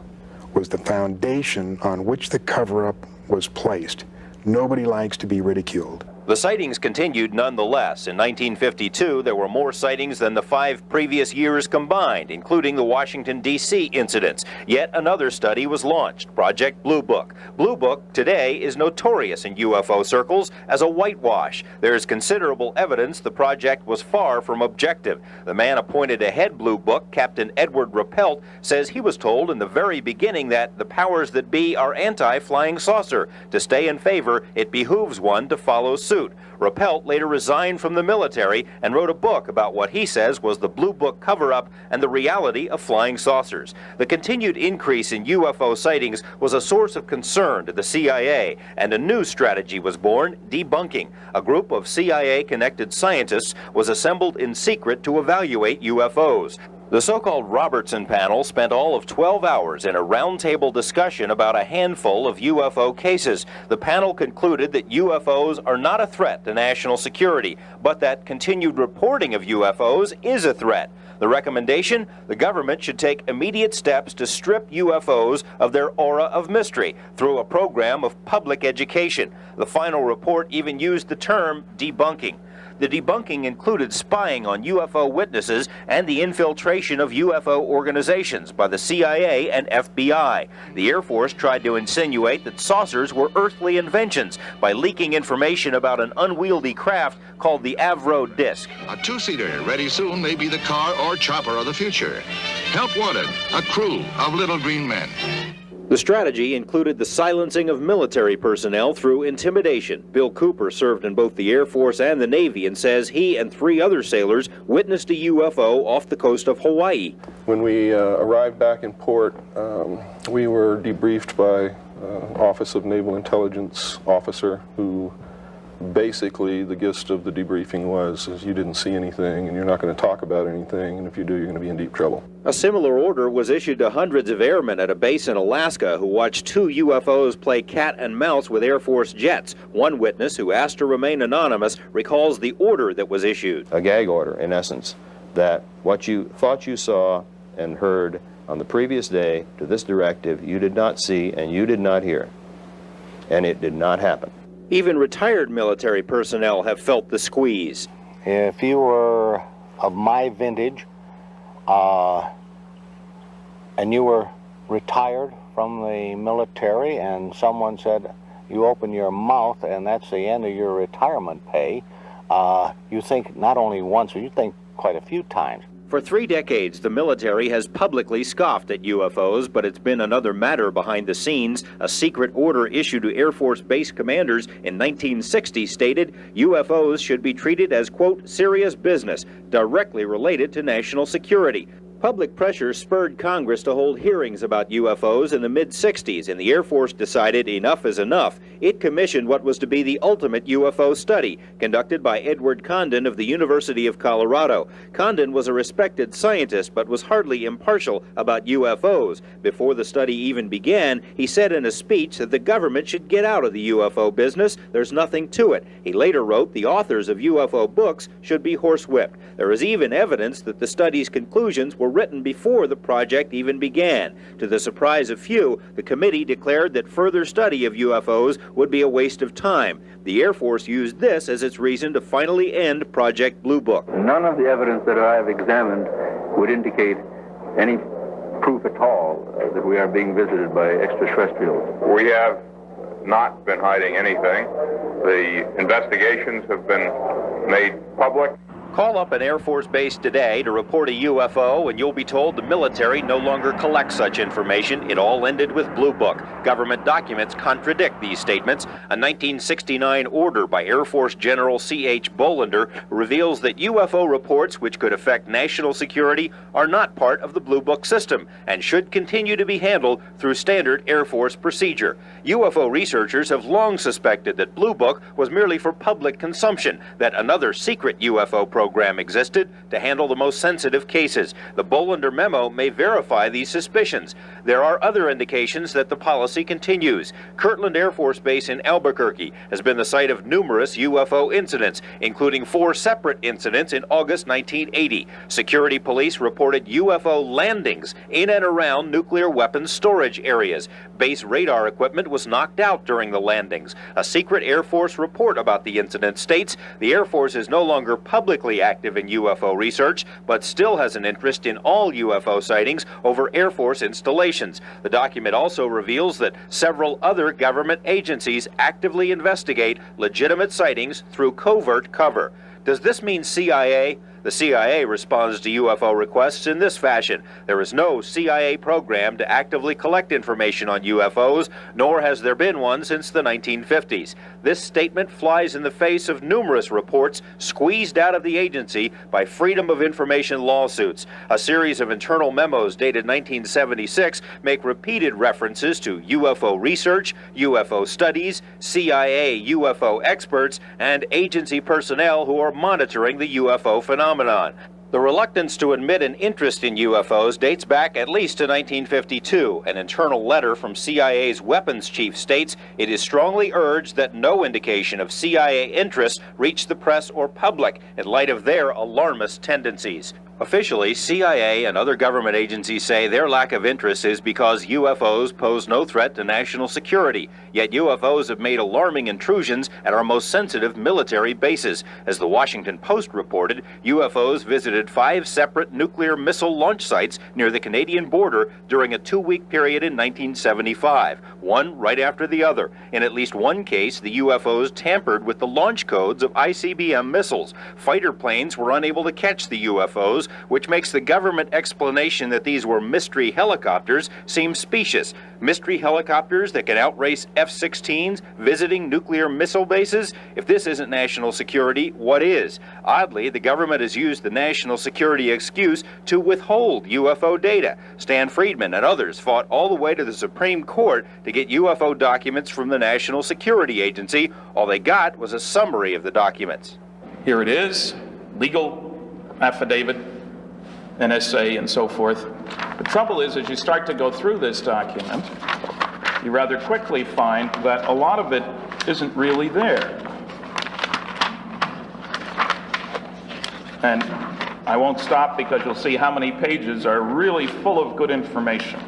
was the foundation on which the cover-up was placed. Nobody likes to be ridiculed. The sightings continued nonetheless. In 1952, there were more sightings than the 5 previous years combined, including the Washington, D.C. incidents. Yet another study was launched, Project Blue Book. Blue Book today is notorious in UFO circles as a whitewash. There is considerable evidence the project was far from objective. The man appointed to head Blue Book, Captain Edward Rappelt, says he was told in the very beginning that the powers that be are anti-flying saucer. To stay in favor, it behooves one to follow suit. Rappelt later resigned from the military and wrote a book about what he says was the Blue Book cover-up and the reality of flying saucers. The continued increase in UFO sightings was a source of concern to the CIA, and a new strategy was born, debunking. A group of CIA-connected scientists was assembled in secret to evaluate UFOs. The so-called Robertson panel spent all of 12 hours in a roundtable discussion about a handful of UFO cases. The panel concluded that UFOs are not a threat to national security, but that continued reporting of UFOs is a threat. The recommendation? The government should take immediate steps to strip UFOs of their aura of mystery through a program of public education. The final report even used the term debunking. The debunking included spying on UFO witnesses and the infiltration of UFO organizations by the CIA and FBI. The Air Force tried to insinuate that saucers were earthly inventions by leaking information about an unwieldy craft called the Avro Disc. A 2-seater ready soon may be the car or chopper of the future. Help wanted, a crew of little green men. The strategy included the silencing of military personnel through intimidation. Bill Cooper served in both the Air Force and the Navy and says he and 3 other sailors witnessed a UFO off the coast of Hawaii. When we arrived back in port, we were debriefed by Office of Naval Intelligence officer who basically the gist of the debriefing was is you didn't see anything and you're not going to talk about anything, and if you do, you're going to be in deep trouble. A similar order was issued to hundreds of airmen at a base in Alaska who watched 2 UFOs play cat and mouse with Air Force jets. One witness, who asked to remain anonymous, recalls the order that was issued. A gag order, in essence, that what you thought you saw and heard on the previous day to this directive, you did not see and you did not hear. And it did not happen. Even retired military personnel have felt the squeeze. If you were of my vintage and you were retired from the military and someone said you open your mouth and that's the end of your retirement pay, you think not only once, you think quite a few times. For 3 decades, the military has publicly scoffed at UFOs, but it's been another matter behind the scenes. A secret order issued to Air Force base commanders in 1960 stated UFOs should be treated as, quote, serious business, directly related to national security. Public pressure spurred Congress to hold hearings about UFOs in the mid-60s, and the Air Force decided enough is enough. It commissioned what was to be the ultimate UFO study, conducted by Edward Condon of the University of Colorado. Condon was a respected scientist, but was hardly impartial about UFOs. Before the study even began, he said in a speech that the government should get out of the UFO business. There's nothing to it. He later wrote the authors of UFO books should be horsewhipped. There is even evidence that the study's conclusions were written before the project even began. To the surprise of few, the committee declared that further study of UFOs would be a waste of time. The Air Force used this as its reason to finally end Project Blue Book. None of the evidence that I have examined would indicate any proof at all that we are being visited by extraterrestrials. We have not been hiding anything. The investigations have been made public. Call up an Air Force base today to report a UFO and you'll be told the military no longer collects such information. It all ended with Blue Book. Government documents contradict these statements. A 1969 order by Air Force General C.H. Bolander reveals that UFO reports which could affect national security are not part of the Blue Book system and should continue to be handled through standard Air Force procedure. UFO researchers have long suspected that Blue Book was merely for public consumption, that another secret UFO program program existed to handle the most sensitive cases. The Bolander memo may verify these suspicions. There are other indications that the policy continues. Kirtland Air Force Base in Albuquerque has been the site of numerous UFO incidents, including 4 separate incidents in August 1980. Security police reported UFO landings in and around nuclear weapons storage areas. Base radar equipment was knocked out during the landings. A secret Air Force report about the incident states the Air Force is no longer publicly active in UFO research, but still has an interest in all UFO sightings over Air Force installations. The document also reveals that several other government agencies actively investigate legitimate sightings through covert cover. Does this mean CIA? The CIA responds to UFO requests in this fashion. There is no CIA program to actively collect information on UFOs, nor has there been one since the 1950s. This statement flies in the face of numerous reports squeezed out of the agency by Freedom of Information lawsuits. A series of internal memos dated 1976 make repeated references to UFO research, UFO studies, CIA UFO experts, and agency personnel who are monitoring the UFO phenomenon. The reluctance to admit an interest in UFOs dates back at least to 1952. An internal letter from CIA's weapons chief states it is strongly urged that no indication of CIA interest reach the press or public in light of their alarmist tendencies. Officially, CIA and other government agencies say their lack of interest is because UFOs pose no threat to national security. Yet UFOs have made alarming intrusions at our most sensitive military bases. As the Washington Post reported, UFOs visited 5 separate nuclear missile launch sites near the Canadian border during a 2-week period in 1975, one right after the other. In at least one case, the UFOs tampered with the launch codes of ICBM missiles. Fighter planes were unable to catch the UFOs, which makes the government explanation that these were mystery helicopters seem specious. Mystery helicopters that can outrace F-16s visiting nuclear missile bases? If this isn't national security, what is? Oddly, the government has used the national security excuse to withhold UFO data. Stan Friedman and others fought all the way to the Supreme Court to get UFO documents from the National Security Agency. All they got was a summary of the documents. Here it is, legal affidavit, NSA, and so forth. The trouble is, as you start to go through this document, you rather quickly find that a lot of it isn't really there. And I won't stop because you'll see how many pages are really full of good information.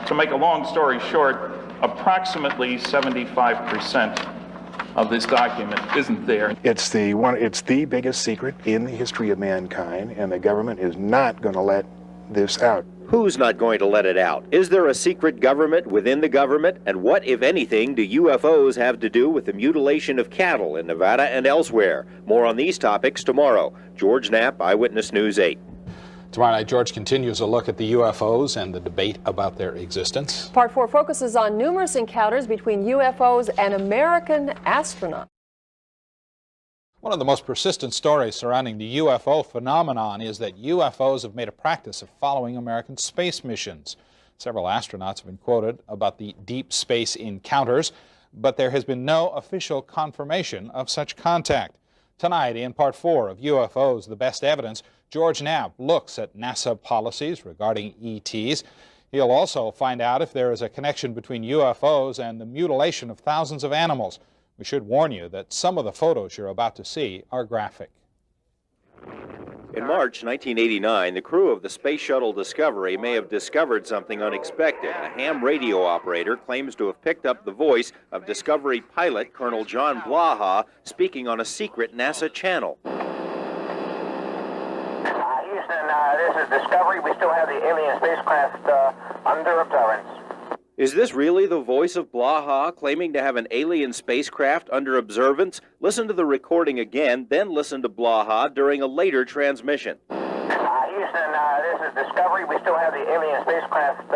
To make a long story short, approximately 75% of this document isn't there. It's the biggest secret in the history of mankind, and the government is not going to let this out. Who's not going to let it out? Is there a secret government within the government? And what, if anything, do UFOs have to do with the mutilation of cattle in Nevada and elsewhere? More on these topics tomorrow. George Knapp, Eyewitness News 8. Tomorrow night, George continues a look at the UFOs and the debate about their existence. Part 4 focuses on numerous encounters between UFOs and American astronauts. One of the most persistent stories surrounding the UFO phenomenon is that UFOs have made a practice of following American space missions. Several astronauts have been quoted about the deep space encounters, but there has been no official confirmation of such contact. Tonight, in Part 4 of UFOs, The Best Evidence, George Knapp looks at NASA policies regarding ETs. He'll also find out if there is a connection between UFOs and the mutilation of thousands of animals. We should warn you that some of the photos you're about to see are graphic. In March 1989, the crew of the Space Shuttle Discovery may have discovered something unexpected. A ham radio operator claims to have picked up the voice of Discovery pilot Colonel John Blaha speaking on a secret NASA channel. Houston, this is Discovery. We still have the alien spacecraft under observance. Is this really the voice of Blaha claiming to have an alien spacecraft under observance? Listen to the recording again, then listen to Blaha during a later transmission. Houston, this is Discovery. We still have the alien spacecraft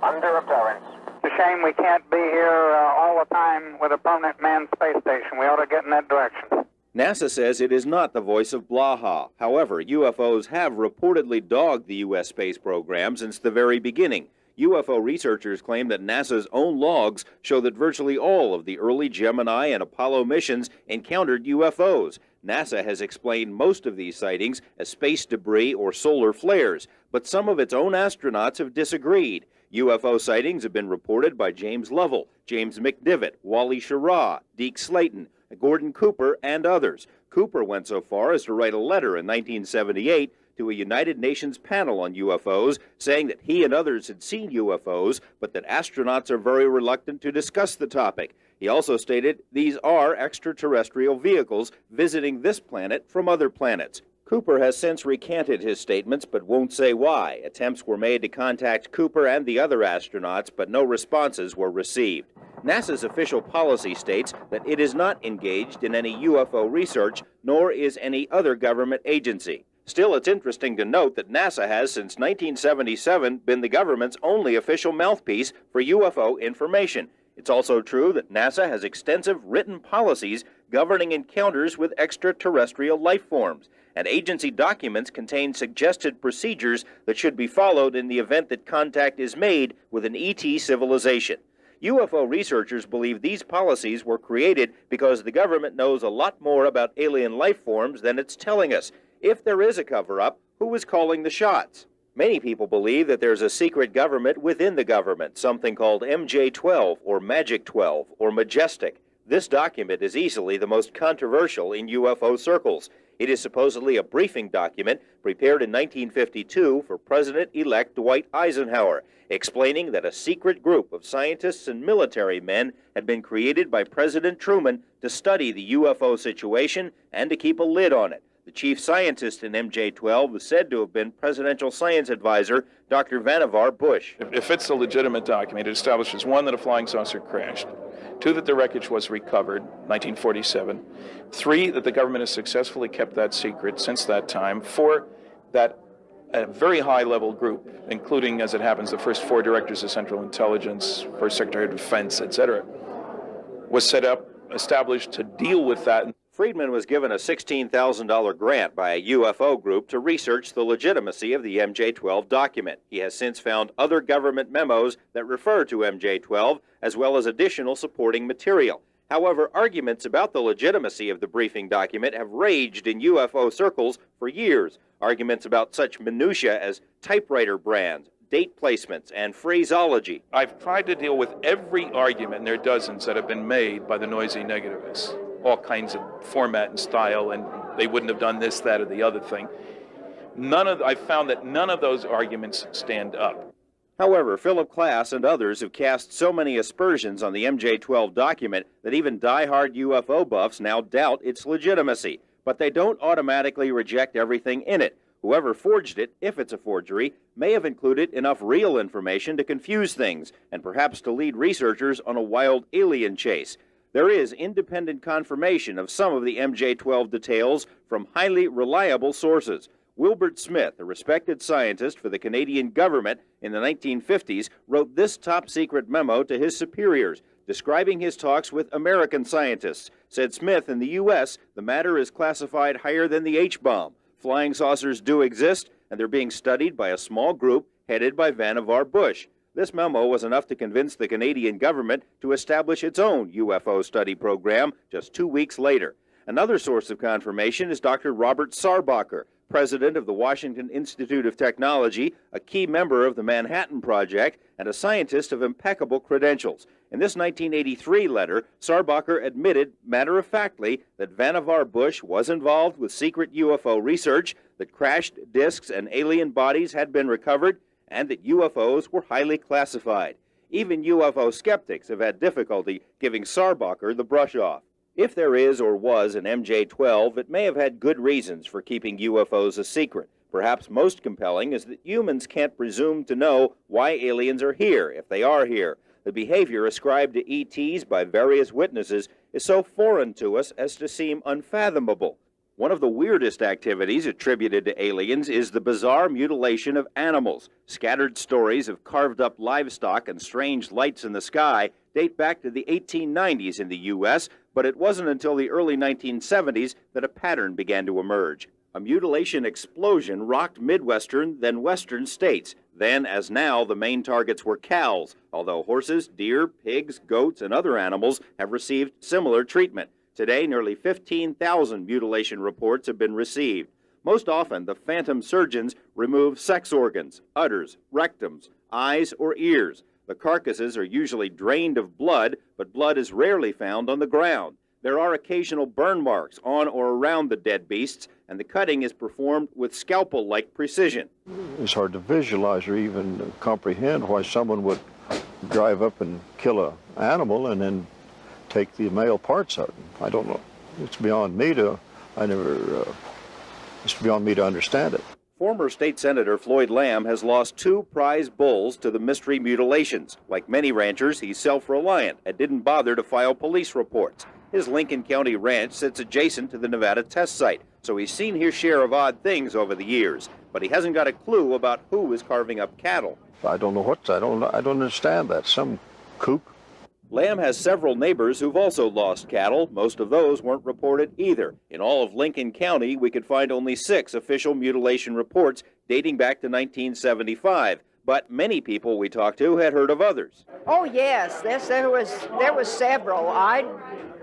under observance. It's a shame we can't be here all the time with a permanent manned space station. We ought to get in that direction. NASA says it is not the voice of Blaha. However, UFOs have reportedly dogged the U.S. space program since the very beginning. UFO researchers claim that NASA's own logs show that virtually all of the early Gemini and Apollo missions encountered UFOs. NASA has explained most of these sightings as space debris or solar flares, but some of its own astronauts have disagreed. UFO sightings have been reported by James Lovell, James McDivitt, Wally Schirra, Deke Slayton, Gordon Cooper, and others. Cooper went so far as to write a letter in 1978 to a United Nations panel on UFOs, saying that he and others had seen UFOs, but that astronauts are very reluctant to discuss the topic. He also stated these are extraterrestrial vehicles visiting this planet from other planets. Cooper has since recanted his statements, but won't say why. Attempts were made to contact Cooper and the other astronauts, but no responses were received. NASA's official policy states that it is not engaged in any UFO research, nor is any other government agency. Still, it's interesting to note that NASA has, since 1977, been the government's only official mouthpiece for UFO information. It's also true that NASA has extensive written policies governing encounters with extraterrestrial life forms, and agency documents contain suggested procedures that should be followed in the event that contact is made with an ET civilization. UFO researchers believe these policies were created because the government knows a lot more about alien life forms than it's telling us. If there is a cover-up, who is calling the shots? Many people believe that there's a secret government within the government, something called MJ-12 or Magic 12 or Majestic. This document is easily the most controversial in UFO circles. It is supposedly a briefing document prepared in 1952 for President-elect Dwight Eisenhower, explaining that a secret group of scientists and military men had been created by President Truman to study the UFO situation and to keep a lid on it. The chief scientist in MJ-12 was said to have been presidential science advisor Dr. Vannevar Bush. If it's a legitimate document, it establishes, one, that a flying saucer crashed, two, that the wreckage was recovered, 1947, three, that the government has successfully kept that secret since that time, four, that a very high-level group, including, as it happens, the first four directors of Central Intelligence, first Secretary of Defense, etc., was set up, established to deal with that. Friedman was given a $16,000 grant by a UFO group to research the legitimacy of the MJ-12 document. He has since found other government memos that refer to MJ-12, as well as additional supporting material. However, arguments about the legitimacy of the briefing document have raged in UFO circles for years. Arguments about such minutiae as typewriter brands, date placements, and phraseology. I've tried to deal with every argument, and there are dozens that have been made by the noisy negativists. All kinds of format and style, and they wouldn't have done this, that, or the other thing. I've found that none of those arguments stand up. However, Philip Klass and others have cast so many aspersions on the MJ-12 document that even die-hard UFO buffs now doubt its legitimacy. But they don't automatically reject everything in it. Whoever forged it, if it's a forgery, may have included enough real information to confuse things, and perhaps to lead researchers on a wild alien chase. There is independent confirmation of some of the MJ-12 details from highly reliable sources. Wilbert Smith, a respected scientist for the Canadian government in the 1950s, wrote this top-secret memo to his superiors, describing his talks with American scientists. Said Smith, in the U.S., the matter is classified higher than the H-bomb. Flying saucers do exist, and they're being studied by a small group headed by Vannevar Bush. This memo was enough to convince the Canadian government to establish its own UFO study program just 2 weeks later. Another source of confirmation is Dr. Robert Sarbacher, president of the Washington Institute of Technology, a key member of the Manhattan Project, and a scientist of impeccable credentials. In this 1983 letter, Sarbacher admitted matter-of-factly that Vannevar Bush was involved with secret UFO research, that crashed disks and alien bodies had been recovered, and that UFOs were highly classified. Even UFO skeptics have had difficulty giving Sarbacher the brush off. If there is or was an MJ-12, it may have had good reasons for keeping UFOs a secret. Perhaps most compelling is that humans can't presume to know why aliens are here, if they are here. The behavior ascribed to ETs by various witnesses is so foreign to us as to seem unfathomable. One of the weirdest activities attributed to aliens is the bizarre mutilation of animals. Scattered stories of carved-up livestock and strange lights in the sky date back to the 1890s in the U.S., but it wasn't until the early 1970s that a pattern began to emerge. A mutilation explosion rocked Midwestern, then Western states. Then, as now, the main targets were cows, although horses, deer, pigs, goats, and other animals have received similar treatment. Today, nearly 15,000 mutilation reports have been received. Most often, the phantom surgeons remove sex organs, udders, rectums, eyes, or ears. The carcasses are usually drained of blood, but blood is rarely found on the ground. There are occasional burn marks on or around the dead beasts, and the cutting is performed with scalpel-like precision. It's hard to visualize or even comprehend why someone would drive up and kill an animal and then take the male parts out. I don't know. It's beyond me to, it's beyond me to understand it. Former State Senator Floyd Lamb has lost 2 prize bulls to the mystery mutilations. Like many ranchers, he's self-reliant and didn't bother to file police reports. His Lincoln County ranch sits adjacent to the Nevada test site, so he's seen his share of odd things over the years, but he hasn't got a clue about who is carving up cattle. I don't know what, I don't understand that. Some kook. Lamb has several neighbors who've also lost cattle. Most of those weren't reported either. In all of Lincoln County, we could find only 6 official mutilation reports dating back to 1975. But many people we talked to had heard of others. Oh yes, there was several. I'd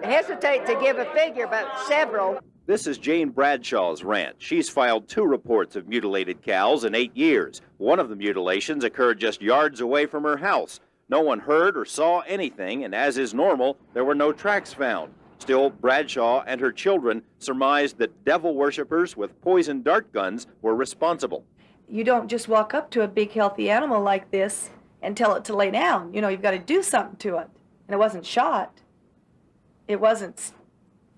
hesitate to give a figure, but several. This is Jane Bradshaw's ranch. She's filed 2 reports of mutilated cows in 8 years. One of the mutilations occurred just yards away from her house. No one heard or saw anything, and as is normal, there were no tracks found. Still, Bradshaw and her children surmised that devil worshippers with poison dart guns were responsible. You don't just walk up to a big healthy animal like this and tell it to lay down. You know, you've got to do something to it. And it wasn't shot. It wasn't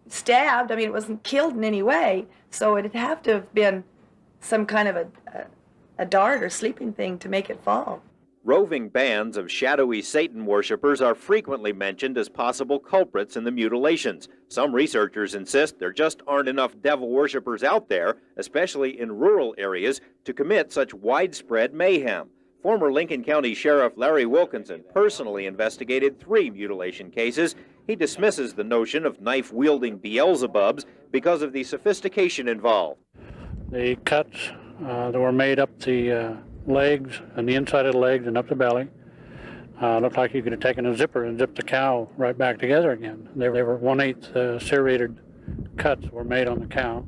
stabbed. I mean, it wasn't killed in any way. So it'd have to have been some kind of a dart or sleeping thing to make it fall. Roving bands of shadowy Satan worshippers are frequently mentioned as possible culprits in the mutilations. Some researchers insist there just aren't enough devil worshippers out there, especially in rural areas, to commit such widespread mayhem. Former Lincoln County Sheriff Larry Wilkinson personally investigated 3 mutilation cases. He dismisses the notion of knife-wielding Beelzebubs because of the sophistication involved. The cuts that were made up the legs and the inside of the legs and up the belly. Looked like you could have taken a zipper and zipped the cow right back together again. They were 1/8 serrated cuts were made on the cow.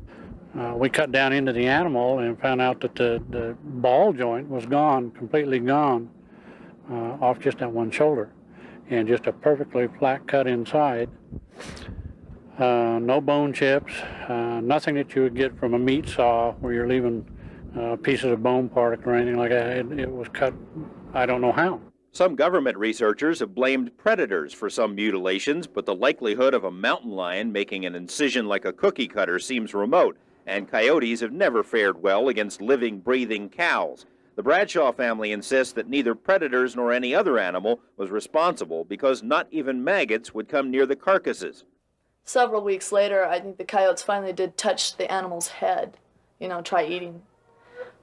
We cut down into the animal and found out that the ball joint was gone, completely gone, off just that one shoulder, and just a perfectly flat cut inside. No bone chips, nothing that you would get from a meat saw where you're leaving pieces of bone particle or anything like that. It was cut, I don't know how. Some government researchers have blamed predators for some mutilations, but the likelihood of a mountain lion making an incision like a cookie cutter seems remote, and coyotes have never fared well against living, breathing cows. The Bradshaw family insists that neither predators nor any other animal was responsible because not even maggots would come near the carcasses. Several weeks later, I think the coyotes finally did touch the animal's head, you know, try eating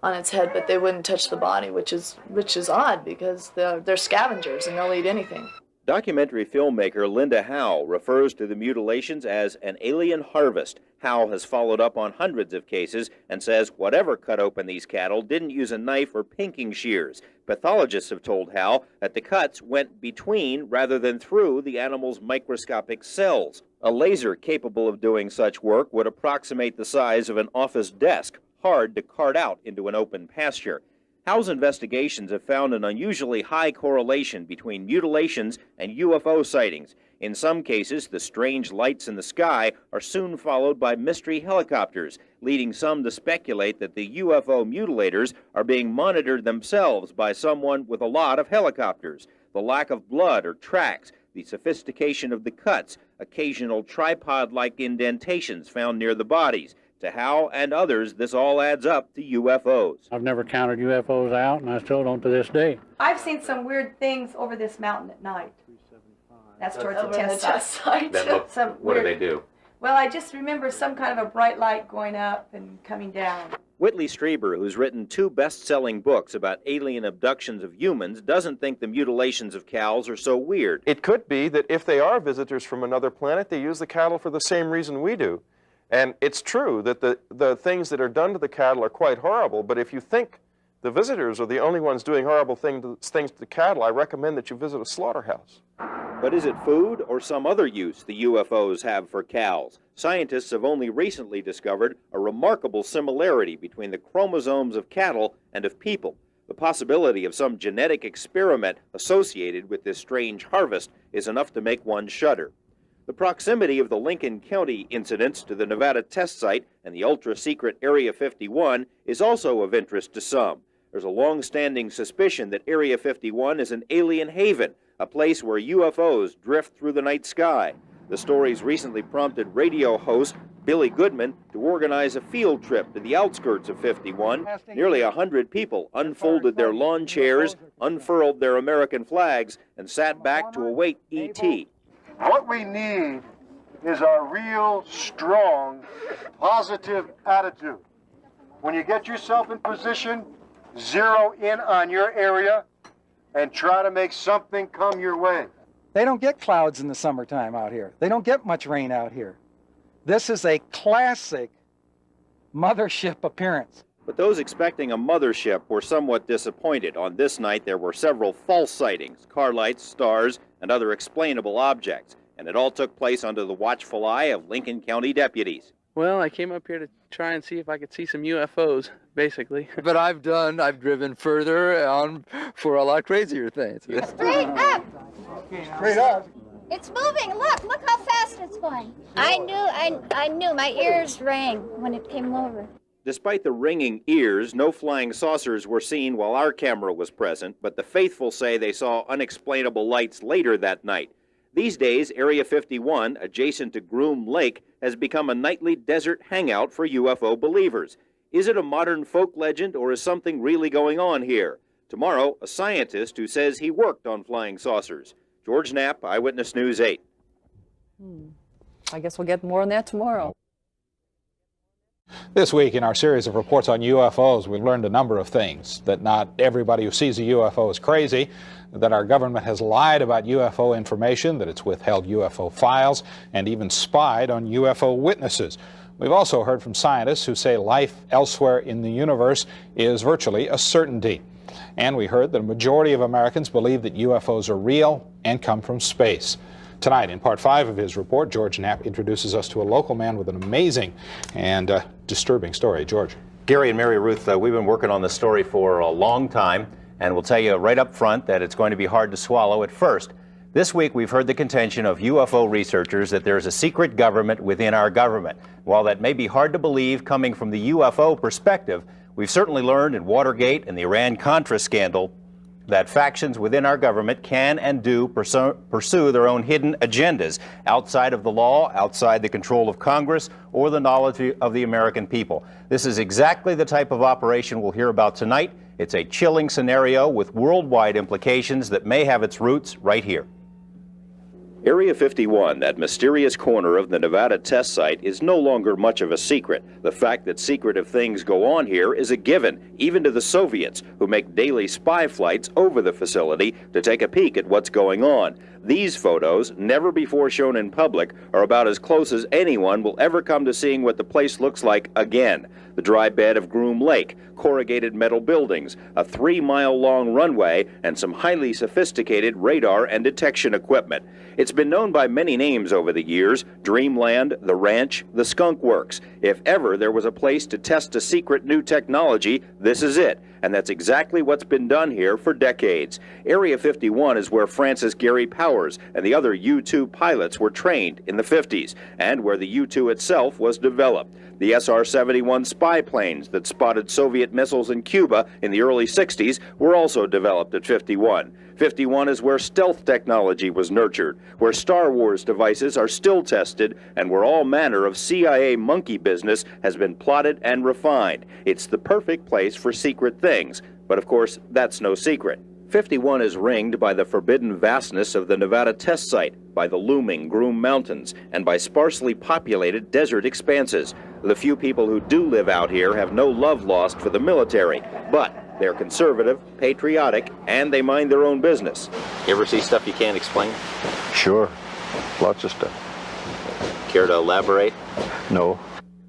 on its head, but they wouldn't touch the body, which is odd because they're scavengers and they'll eat anything. Documentary filmmaker Linda Howe refers to the mutilations as an alien harvest. Howe has followed up on hundreds of cases and says whatever cut open these cattle didn't use a knife or pinking shears. Pathologists have told Howe that the cuts went between rather than through the animal's microscopic cells. A laser capable of doing such work would approximate the size of an office desk, hard to cart out into an open pasture. Howe's investigations have found an unusually high correlation between mutilations and UFO sightings. In some cases, the strange lights in the sky are soon followed by mystery helicopters, leading some to speculate that the UFO mutilators are being monitored themselves by someone with a lot of helicopters. The lack of blood or tracks, the sophistication of the cuts, occasional tripod-like indentations found near the bodies. To Howe and others, this all adds up to UFOs. I've never counted UFOs out, and I still don't to this day. I've seen some weird things over this mountain at night. That's towards the test site. What do they do? Well, I just remember some kind of a bright light going up and coming down. Whitley Strieber, who's written 2 best-selling books about alien abductions of humans, doesn't think the mutilations of cows are so weird. It could be that if they are visitors from another planet, they use the cattle for the same reason we do. And it's true that the things that are done to the cattle are quite horrible, but if you think The visitors are the only ones doing horrible things to cattle. I recommend that you visit a slaughterhouse. But is it food or some other use the UFOs have for cows? Scientists have only recently discovered a remarkable similarity between the chromosomes of cattle and of people. The possibility of some genetic experiment associated with this strange harvest is enough to make one shudder. The proximity of the Lincoln County incidents to the Nevada test site and the ultra-secret Area 51 is also of interest to some. There's a long-standing suspicion that Area 51 is an alien haven, a place where UFOs drift through the night sky. The stories recently prompted radio host Billy Goodman to organize a field trip to the outskirts of 51. Nearly 100 people unfolded their lawn chairs, unfurled their American flags, and sat back to await E.T. What we need is a real strong, positive attitude. When you get yourself in position, zero in on your area and try to make something come your way. They don't get clouds in the summertime out here. They don't get much rain out here. This is a classic mothership appearance. But those expecting a mothership were somewhat disappointed. On this night, there were several false sightings, car lights, stars, and other explainable objects. And it all took place under the watchful eye of Lincoln County deputies. Well, I came up here to try and see if I could see some UFOs, basically. But I've driven further on for a lot crazier things. Straight up! Straight up! It's moving. Look how fast it's going. I knew. My ears rang when it came over. Despite the ringing ears, no flying saucers were seen while our camera was present, but the faithful say they saw unexplainable lights later that night. These days, Area 51, adjacent to Groom Lake, has become a nightly desert hangout for UFO believers. Is it a modern folk legend, or is something really going on here? Tomorrow, a scientist who says he worked on flying saucers. George Knapp, Eyewitness News 8. I guess we'll get more on that tomorrow. This week in our series of reports on UFOs, we learned a number of things. That not everybody who sees a UFO is crazy, that our government has lied about UFO information, that it's withheld UFO files, and even spied on UFO witnesses. We've also heard from scientists who say life elsewhere in the universe is virtually a certainty. And we heard that a majority of Americans believe that UFOs are real and come from space. Tonight, in part 5 of his report, George Knapp introduces us to a local man with an amazing and disturbing story. George. Gary and Mary Ruth, we've been working on this story for a long time, and we'll tell you right up front that it's going to be hard to swallow at first. This week, we've heard the contention of UFO researchers that there's a secret government within our government. While that may be hard to believe coming from the UFO perspective, we've certainly learned in Watergate and the Iran-Contra scandal that factions within our government can and do pursue their own hidden agendas outside of the law, outside the control of Congress, or the knowledge of the American people. This is exactly the type of operation we'll hear about tonight. It's a chilling scenario with worldwide implications that may have its roots right here. Area 51, that mysterious corner of the Nevada test site, is no longer much of a secret. The fact that secretive things go on here is a given, even to the Soviets, who make daily spy flights over the facility to take a peek at what's going on. These photos, never before shown in public, are about as close as anyone will ever come to seeing what the place looks like again. The dry bed of Groom Lake, corrugated metal buildings, a 3-mile-long runway, and some highly sophisticated radar and detection equipment. It's been known by many names over the years: Dreamland, the Ranch, the Skunk Works. If ever there was a place to test a secret new technology, this is it. And that's exactly what's been done here for decades. Area 51 is where Francis Gary Powers and the other U-2 pilots were trained in the 50s, and where the U-2 itself was developed. The SR-71 spy planes that spotted Soviet missiles in Cuba in the early 60s were also developed at 51. 51 is where stealth technology was nurtured, where Star Wars devices are still tested, and where all manner of CIA monkey business has been plotted and refined. It's the perfect place for secret things, but of course, that's no secret. 51 is ringed by the forbidden vastness of the Nevada test site, by the looming Groom Mountains, and by sparsely populated desert expanses. The few people who do live out here have no love lost for the military, but they're conservative, patriotic, and they mind their own business. You ever see stuff you can't explain? Sure. Lots of stuff. Care to elaborate? No.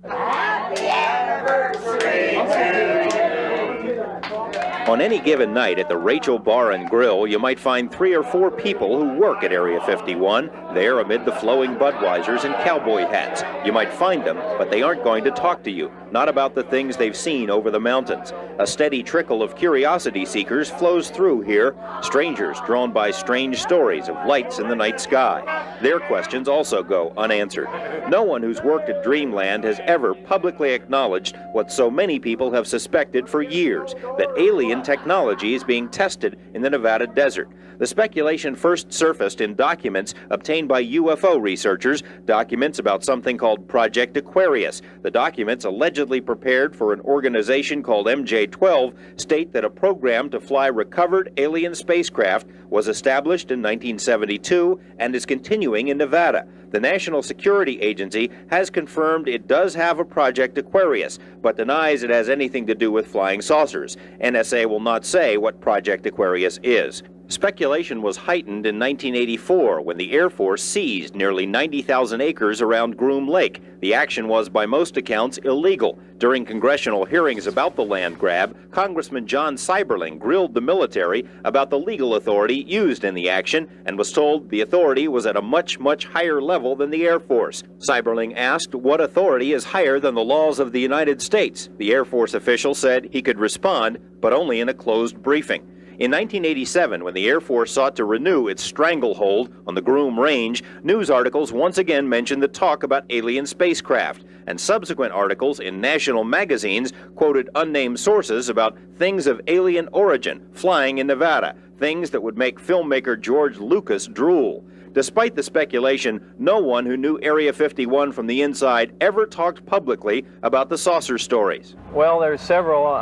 Happy anniversary to you. On any given night at the Rachel Bar and Grill, you might find 3 or 4 people who work at Area 51, there amid the flowing Budweisers and cowboy hats. You might find them, but they aren't going to talk to you, not about the things they've seen over the mountains. A steady trickle of curiosity seekers flows through here, strangers drawn by strange stories of lights in the night sky. Their questions also go unanswered. No one who's worked at Dreamland has ever publicly acknowledged what so many people have suspected for years, that alien technology is being tested in the Nevada desert. The speculation first surfaced in documents obtained by UFO researchers, documents about something called Project Aquarius. The documents, allegedly prepared for an organization called MJ-12, state that a program to fly recovered alien spacecraft was established in 1972 and is continuing in Nevada. The National Security Agency has confirmed it does have a Project Aquarius, but denies it has anything to do with flying saucers. NSA will not say what Project Aquarius is. Speculation was heightened in 1984 when the Air Force seized nearly 90,000 acres around Groom Lake. The action was, by most accounts, illegal. During congressional hearings about the land grab, Congressman John Seiberling grilled the military about the legal authority used in the action and was told the authority was at a much, much higher level than the Air Force. Seiberling asked what authority is higher than the laws of the United States. The Air Force official said he could respond, but only in a closed briefing. In 1987, when the Air Force sought to renew its stranglehold on the Groom Range, news articles once again mentioned the talk about alien spacecraft, and subsequent articles in national magazines quoted unnamed sources about things of alien origin flying in Nevada, things that would make filmmaker George Lucas drool. Despite the speculation, no one who knew Area 51 from the inside ever talked publicly about the saucer stories. Well, there's several,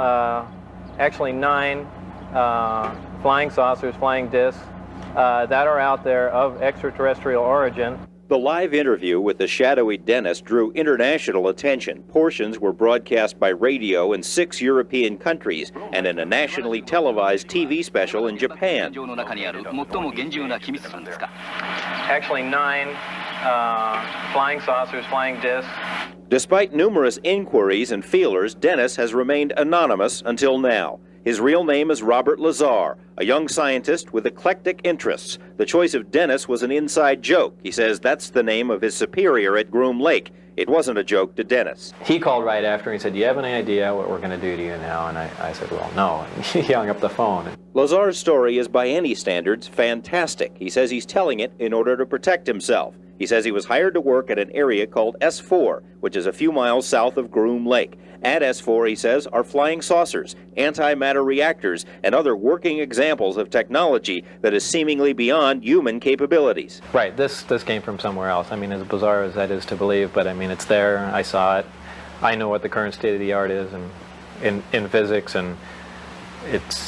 actually 9 flying saucers, flying discs that are out there of extraterrestrial origin. The live interview with the shadowy Dennis drew international attention. Portions were broadcast by radio in 6 European countries and in a nationally televised TV special in Japan. Actually 9 flying saucers, flying discs. Despite numerous inquiries and feelers, Dennis has remained anonymous until now. His real name is Robert Lazar, a young scientist with eclectic interests. The choice of Dennis was an inside joke. He says that's the name of his superior at Groom Lake. It wasn't a joke to Dennis. He called right after and he said, "Do you have any idea what we're going to do to you now?" And I said, "Well, no." And he hung up the phone. Lazar's story is by any standards fantastic. He says he's telling it in order to protect himself. He says he was hired to work at an area called S4, which is a few miles south of Groom Lake. At S4, he says, are flying saucers, antimatter reactors, and other working examples of technology that is seemingly beyond human capabilities. Right, this came from somewhere else. I mean, as bizarre as that is to believe, but I mean, it's there. I saw it. I know what the current state of the art is in physics, and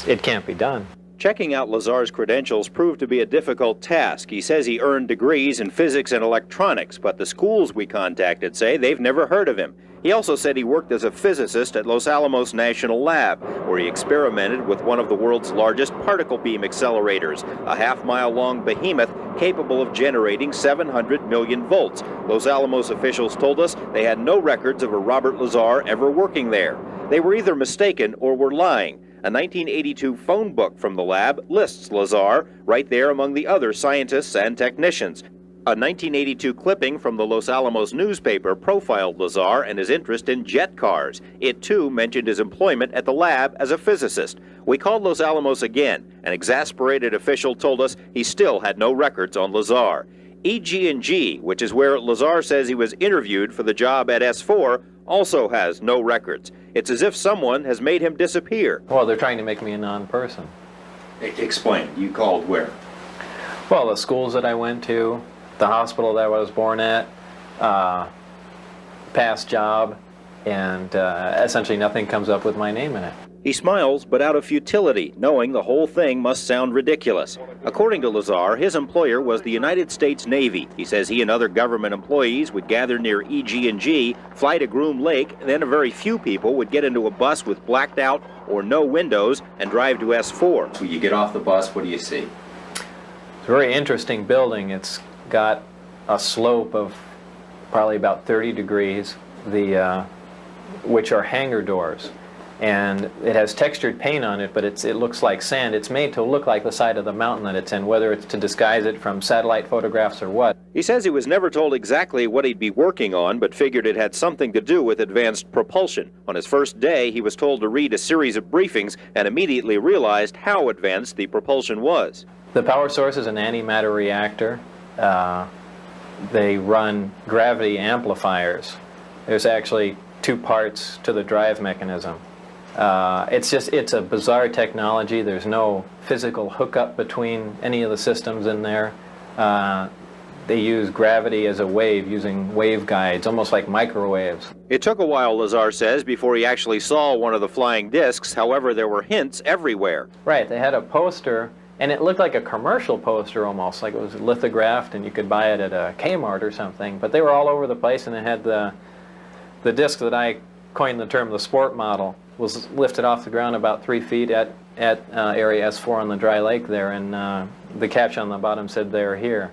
it can't be done. Checking out Lazar's credentials proved to be a difficult task. He says he earned degrees in physics and electronics, but the schools we contacted say they've never heard of him. He also said he worked as a physicist at Los Alamos National Lab, where he experimented with one of the world's largest particle beam accelerators, a half-mile-long behemoth capable of generating 700 million volts. Los Alamos officials told us they had no records of a Robert Lazar ever working there. They were either mistaken or were lying. A 1982 phone book from the lab lists Lazar right there among the other scientists and technicians. A 1982 clipping from the Los Alamos newspaper profiled Lazar and his interest in jet cars. It, too, mentioned his employment at the lab as a physicist. We called Los Alamos again. An exasperated official told us he still had no records on Lazar. EG&G, which is where Lazar says he was interviewed for the job at S4, also has no records. It's as if someone has made him disappear. Well, they're trying to make me a non-person. Explain. You called where? Well, the schools that I went to, the hospital that I was born at, past job, and essentially nothing comes up with my name in it. He smiles, but out of futility, knowing the whole thing must sound ridiculous. According to Lazar, his employer was the United States Navy. He says he and other government employees would gather near EG&G, fly to Groom Lake, and then a very few people would get into a bus with blacked out or no windows and drive to S4. When you get off the bus, what do you see? It's a very interesting building. It's got a slope of probably about 30 degrees, which are hangar doors. And it has textured paint on it, but it looks like sand. It's made to look like the side of the mountain that it's in, whether it's to disguise it from satellite photographs or what. He says he was never told exactly what he'd be working on, but figured it had something to do with advanced propulsion. On his first day, he was told to read a series of briefings and immediately realized how advanced the propulsion was. The power source is an antimatter reactor. They run gravity amplifiers. There's actually 2 parts to the drive mechanism. It's a bizarre technology. There's no physical hookup between any of the systems in there. They use gravity as a wave, using waveguides, almost like microwaves. It took a while, Lazar says, before he actually saw one of the flying discs. However, there were hints everywhere. Right, they had a poster, and it looked like a commercial poster almost, like it was lithographed and you could buy it at a Kmart or something. But they were all over the place, and it had the disc that I coined the term the sport model. Was lifted off the ground about 3 feet at area S4 on the dry lake there, and the caption on the bottom said "They're here,"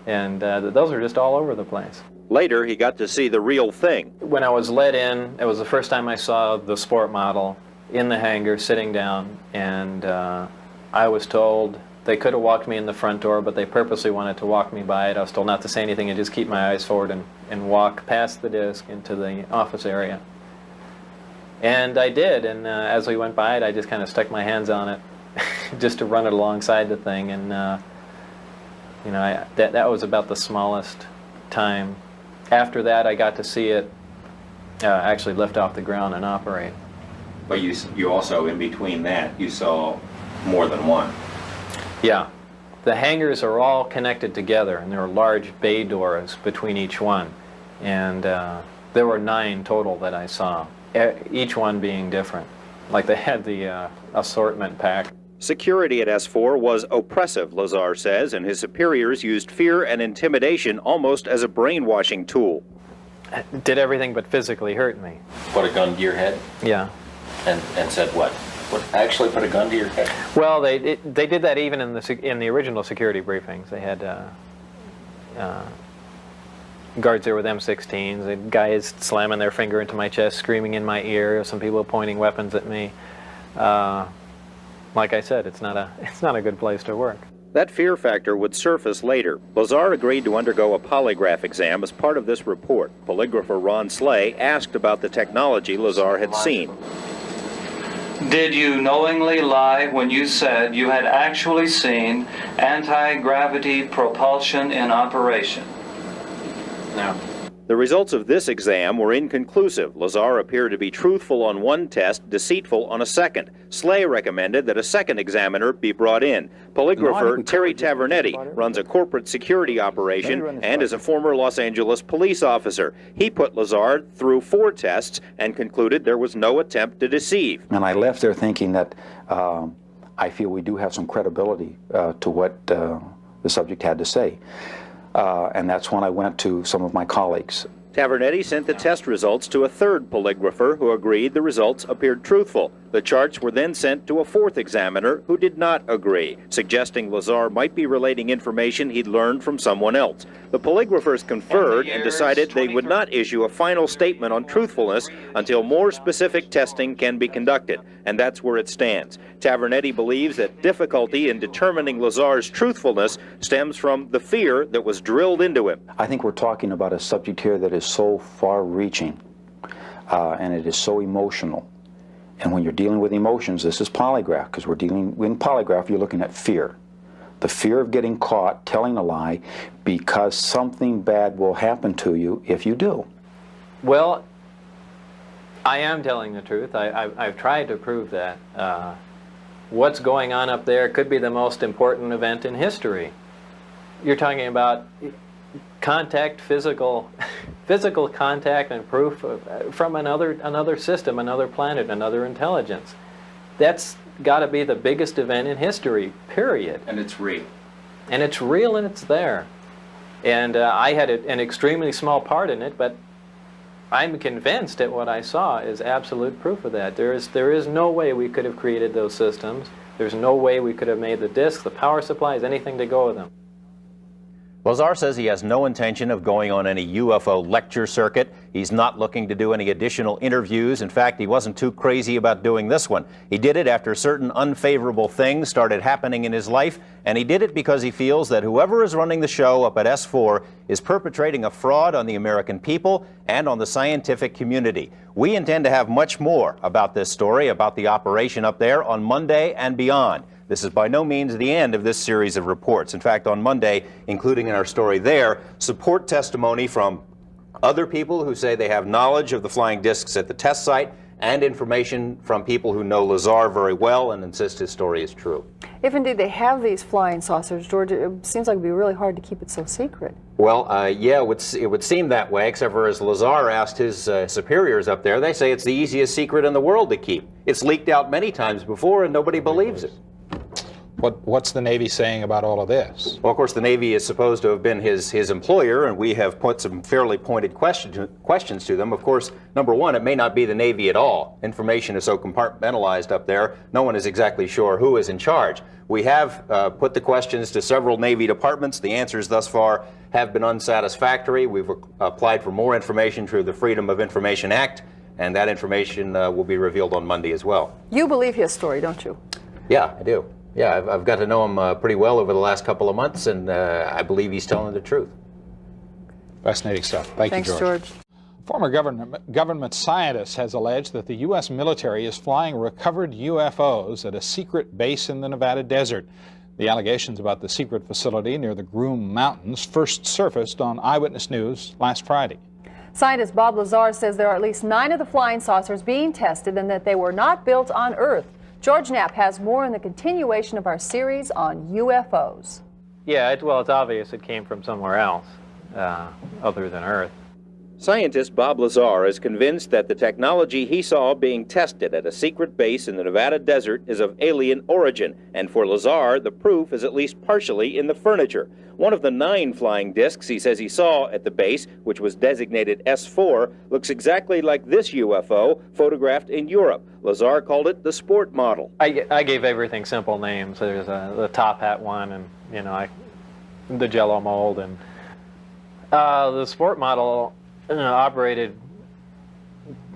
and those are just all over the place. Later, he got to see the real thing. When I was let in, it was the first time I saw the sport model in the hangar, sitting down, and I was told they could have walked me in the front door, but they purposely wanted to walk me by it. I was told not to say anything and just keep my eyes forward and walk past the disc into the office area. And I did, and as we went by it, I just kind of stuck my hands on it just to run it alongside the thing, and you know, that was about the smallest time. After that, I got to see it actually lift off the ground and operate. But you also, in between that, you saw more than one. Yeah. The hangars are all connected together, and there are large bay doors between each one. And there were 9 total that I saw, each one being different. Like they had the assortment pack. Security at S4 was oppressive, Lazar says, and his superiors used fear and intimidation almost as a brainwashing tool. It did everything but physically hurt me. Put a gun to your head? Yeah. And said what? Actually put a gun to your head? Well, they did that even in the original security briefings. They had guards there with M16s, the guys slamming their finger into my chest, screaming in my ear, some people pointing weapons at me. Like I said, it's not a good place to work. That fear factor would surface later. Lazar agreed to undergo a polygraph exam as part of this report. Polygrapher Ron Slay asked about the technology Lazar had seen. Did you knowingly lie when you said you had actually seen anti-gravity propulsion in operation? No. The results of this exam were inconclusive. Lazar appeared to be truthful on one test, deceitful on a second. Slay recommended that a second examiner be brought in. Polygrapher Terry Tavernetti runs a corporate security operation and is a former Los Angeles police officer. He put Lazar through 4 tests and concluded there was no attempt to deceive. And I left there thinking that I feel we do have some credibility to what the subject had to say. And that's when I went to some of my colleagues. Tavernetti sent the test results to a third polygrapher who agreed the results appeared truthful. The charts were then sent to a 4th examiner who did not agree, suggesting Lazar might be relating information he'd learned from someone else. The polygraphers conferred and decided they would not issue a final statement on truthfulness until more specific testing can be conducted, and that's where it stands. Tavernetti believes that difficulty in determining Lazar's truthfulness stems from the fear that was drilled into him. I think we're talking about a subject here that is so far-reaching, and it is so emotional. And when you're dealing with emotions, this is polygraph, because we're dealing, in polygraph, you're looking at fear. The fear of getting caught telling a lie because something bad will happen to you if you do. Well, I am telling the truth. I've tried to prove that. What's going on up there could be the most important event in history. You're talking about contact, physical contact and proof from another system, another planet, another intelligence. That's got to be the biggest event in history, period. And it's real. And it's real, and it's there. And I had an extremely small part in it, but I'm convinced that what I saw is absolute proof of that. There is no way we could have created those systems. There's no way we could have made the discs, the power supplies, anything to go with them. Lazar says he has no intention of going on any UFO lecture circuit. He's not looking to do any additional interviews. In fact, he wasn't too crazy about doing this one. He did it after certain unfavorable things started happening in his life, and he did it because he feels that whoever is running the show up at S4 is perpetrating a fraud on the American people and on the scientific community. We intend to have much more about this story, about the operation up there, on Monday and beyond. This is by no means the end of this series of reports. In fact, on Monday, including in our story there, support testimony from other people who say they have knowledge of the flying discs at the test site, and information from people who know Lazar very well and insist his story is true. If indeed they have these flying saucers, George, it seems like it would be really hard to keep it so secret. Well, yeah, it would seem that way, except for as Lazar asked his superiors up there, they say it's the easiest secret in the world to keep. It's leaked out many times before and nobody believes it. What's the Navy saying about all of this? Well, of course, the Navy is supposed to have been his employer, and we have put some fairly pointed questions to them. Of course, number one, it may not be the Navy at all. Information is so compartmentalized up there, no one is exactly sure who is in charge. We have put the questions to several Navy departments. The answers thus far have been unsatisfactory. We've applied for more information through the Freedom of Information Act, and that information will be revealed on Monday as well. You believe his story, don't you? Yeah, I do. Yeah, I've got to know him pretty well over the last couple of months, and I believe he's telling the truth. Fascinating stuff. Thanks, you, George. Former government scientist has alleged that the U.S. military is flying recovered UFOs at a secret base in the Nevada desert. The allegations about the secret facility near the Groom Mountains first surfaced on Eyewitness News last Friday. Scientist Bob Lazar says there are at least 9 of the flying saucers being tested and that they were not built on Earth. George Knapp has more in the continuation of our series on UFOs. Yeah, well, it's obvious it came from somewhere else other than Earth. Scientist Bob Lazar is convinced that the technology he saw being tested at a secret base in the Nevada desert is of alien origin, and for Lazar, the proof is at least partially in the furniture. One of the 9 flying discs he says he saw at the base, which was designated S4, looks exactly like this UFO photographed in Europe. Lazar called it the sport model. I gave everything simple names. There's the top hat one, and the Jello mold, and the sport model operated,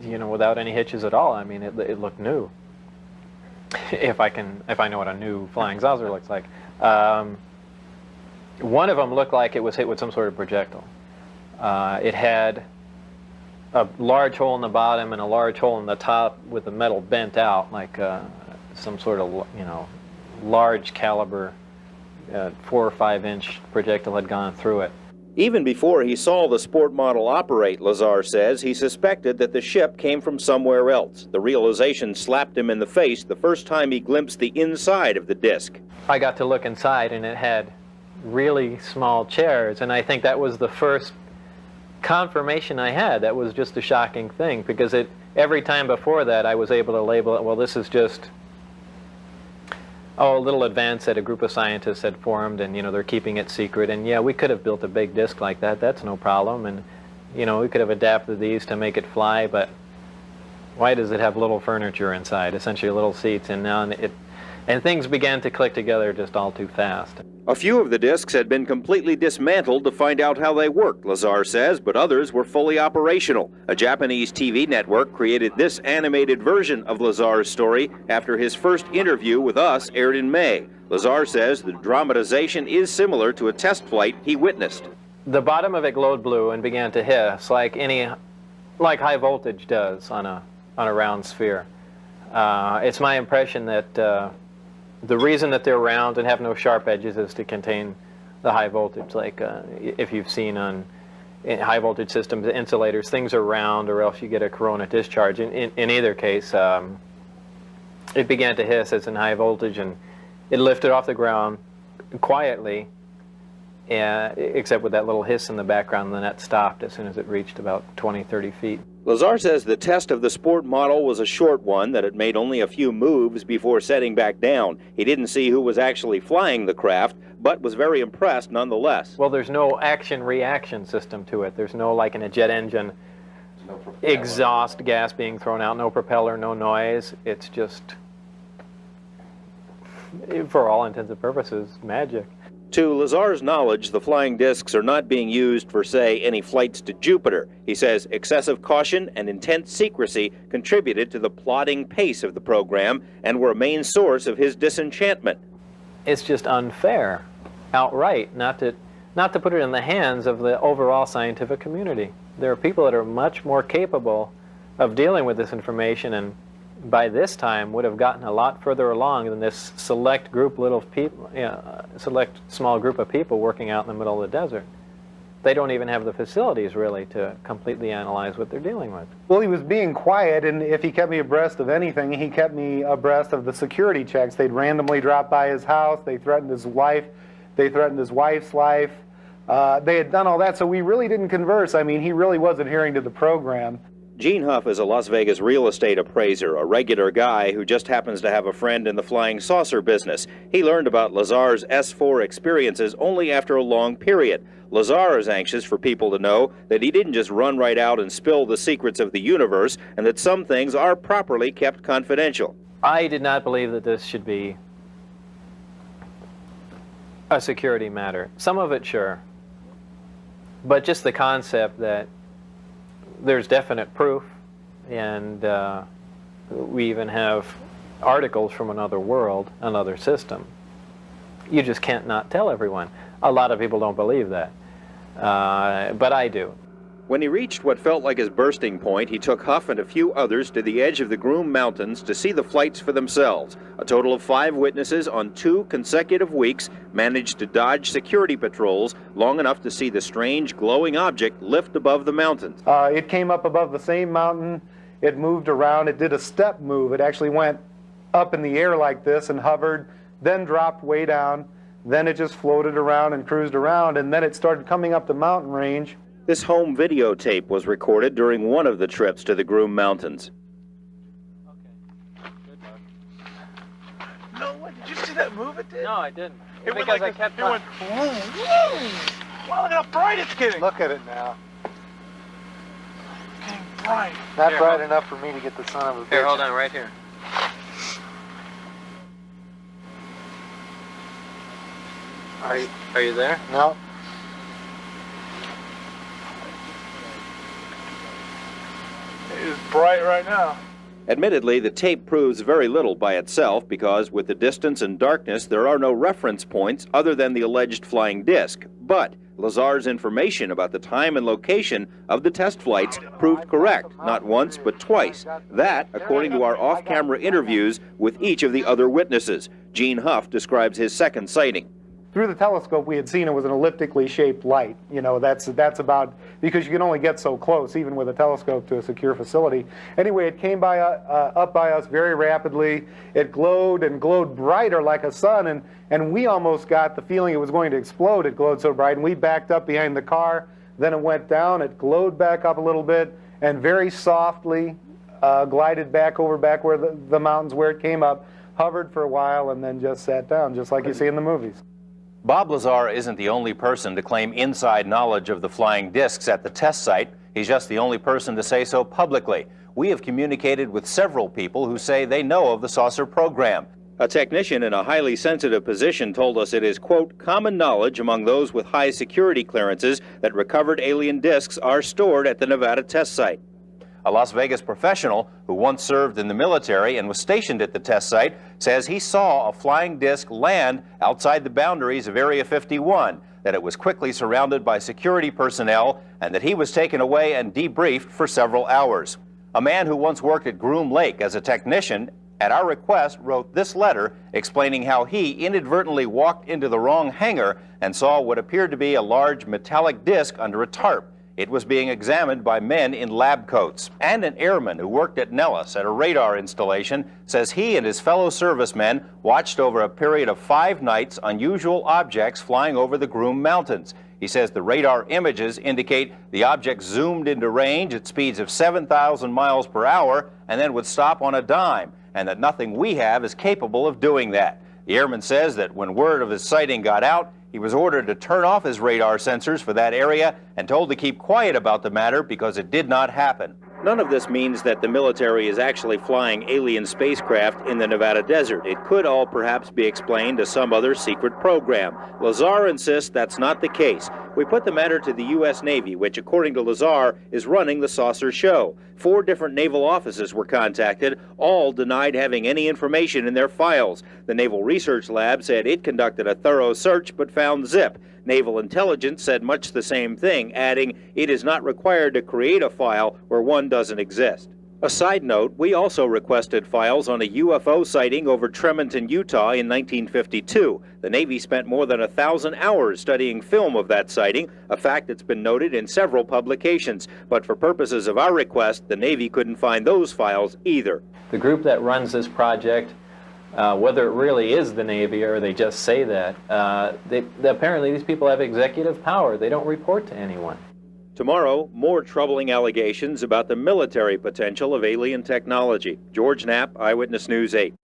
without any hitches at all. I mean, it looked new. If I know what a new flying saucer looks like. One of them looked like it was hit with some sort of projectile. It had a large hole in the bottom and a large hole in the top with the metal bent out, like some sort of, large caliber 4 or 5 inch projectile had gone through it. Even before he saw the sport model operate, Lazar says, he suspected that the ship came from somewhere else. The realization slapped him in the face the first time he glimpsed the inside of the disc. I got to look inside, and it had really small chairs, and I think that was the first confirmation I had. That was just a shocking thing, because every time before that I was able to label it, well, this is just a little advance that a group of scientists had formed, and they're keeping it secret, and yeah, we could have built a big disc like that, that's no problem, and we could have adapted these to make it fly, but why does it have little furniture inside, essentially little seats, and things began to click together just all too fast. A few of the discs had been completely dismantled to find out how they worked, Lazar says, but others were fully operational. A Japanese TV network created this animated version of Lazar's story after his first interview with us aired in May. Lazar says the dramatization is similar to a test flight he witnessed. The bottom of it glowed blue and began to hiss like high voltage does on a round sphere. It's my impression that the reason that they're round and have no sharp edges is to contain the high voltage. Like if you've seen on high voltage systems, insulators, things are round or else you get a corona discharge. In either case, it began to hiss as in high voltage, and it lifted off the ground quietly, except with that little hiss in the background, and then that stopped as soon as it reached about 20, 30 feet. Lazar says the test of the sport model was a short one, that it made only a few moves before setting back down. He didn't see who was actually flying the craft, but was very impressed nonetheless. Well, there's no action-reaction system to it. There's no, like in a jet engine, exhaust gas being thrown out, no propeller, no noise. It's just, for all intents and purposes, magic. To Lazar's knowledge, the flying discs are not being used for, say, any flights to Jupiter. He says excessive caution and intense secrecy contributed to the plodding pace of the program and were a main source of his disenchantment. It's just unfair, outright, not to put it in the hands of the overall scientific community. There are people that are much more capable of dealing with this information, and by this time would have gotten a lot further along than this select group, select small group of people working out in the middle of the desert. They don't even have the facilities really to completely analyze what they're dealing with. Well, he was being quiet, and if he kept me abreast of anything, he kept me abreast of the security checks. They'd randomly drop by his house. They threatened his wife. They threatened his wife's life. They had done all that, so we really didn't converse. I mean, he really was adhering to the program. Gene Huff is a Las Vegas real estate appraiser, a regular guy who just happens to have a friend in the flying saucer business. He learned about Lazar's S4 experiences only after a long period. Lazar is anxious for people to know that he didn't just run right out and spill the secrets of the universe, and that some things are properly kept confidential. I did not believe that this should be a security matter. Some of it, sure. But just the concept that there's definite proof, and we even have articles from another world, another system. You just can't not tell everyone. A lot of people don't believe that, but I do. When he reached what felt like his bursting point, he took Huff and a few others to the edge of the Groom Mountains to see the flights for themselves. A total of 5 witnesses on 2 consecutive weeks managed to dodge security patrols long enough to see the strange glowing object lift above the mountains. It came up above the same mountain. It moved around. It did a step move. It actually went up in the air like this and hovered, then dropped way down. Then it just floated around and cruised around, and then it started coming up the mountain range. This home videotape was recorded during one of the trips to the Groom Mountains. No, what? Did you see that move it did? No, I didn't. It went like it went boom, boom. Wow, look how bright it's getting. Look at it now. It's getting bright. Not bright enough for me to get the son of a bitch. Here, hold on, right here. Are you there? No. It is bright right now. Admittedly, the tape proves very little by itself because with the distance and darkness, there are no reference points other than the alleged flying disc. But Lazar's information about the time and location of the test flights proved correct, not once but twice. That, according to our off-camera interviews with each of the other witnesses. Gene Huff describes his second sighting. Through the telescope, we had seen it was an elliptically shaped light. You know, that's about, because you can only get so close, even with a telescope, to a secure facility. Anyway, it came by up by us very rapidly. It glowed and glowed brighter like a sun, and we almost got the feeling it was going to explode. It glowed so bright, and we backed up behind the car. Then it went down. It glowed back up a little bit, and very softly glided back over back where the mountains where it came up, hovered for a while, and then just sat down, just like you see in the movies. Bob Lazar isn't the only person to claim inside knowledge of the flying discs at the test site. He's just the only person to say so publicly. We have communicated with several people who say they know of the saucer program. A technician in a highly sensitive position told us it is, quote, common knowledge among those with high security clearances that recovered alien discs are stored at the Nevada test site. A Las Vegas professional who once served in the military and was stationed at the test site says he saw a flying disc land outside the boundaries of Area 51, that it was quickly surrounded by security personnel, and that he was taken away and debriefed for several hours. A man who once worked at Groom Lake as a technician, at our request, wrote this letter explaining how he inadvertently walked into the wrong hangar and saw what appeared to be a large metallic disc under a tarp. It was being examined by men in lab coats. And an airman who worked at Nellis at a radar installation says he and his fellow servicemen watched over a period of 5 nights unusual objects flying over the Groom Mountains. He says the radar images indicate the object zoomed into range at speeds of 7,000 miles per hour and then would stop on a dime, and that nothing we have is capable of doing that. The airman says that when word of his sighting got out, he was ordered to turn off his radar sensors for that area and told to keep quiet about the matter because it did not happen. None of this means that the military is actually flying alien spacecraft in the Nevada desert. It could all perhaps be explained to some other secret program. Lazar insists that's not the case. We put the matter to the U.S. Navy, which, according to Lazar, is running the saucer show. 4 different naval offices were contacted. All denied having any information in their files. The Naval Research Lab said it conducted a thorough search but found zip. Naval Intelligence said much the same thing, adding it is not required to create a file where one doesn't exist. A side note, we also requested files on a UFO sighting over Tremonton, Utah in 1952. The Navy spent more than 1,000 hours studying film of that sighting, a fact that's been noted in several publications. But for purposes of our request, the Navy couldn't find those files either. The group that runs this project, whether it really is the Navy or they just say that, apparently these people have executive power. They don't report to anyone. Tomorrow, more troubling allegations about the military potential of alien technology. George Knapp, Eyewitness News 8.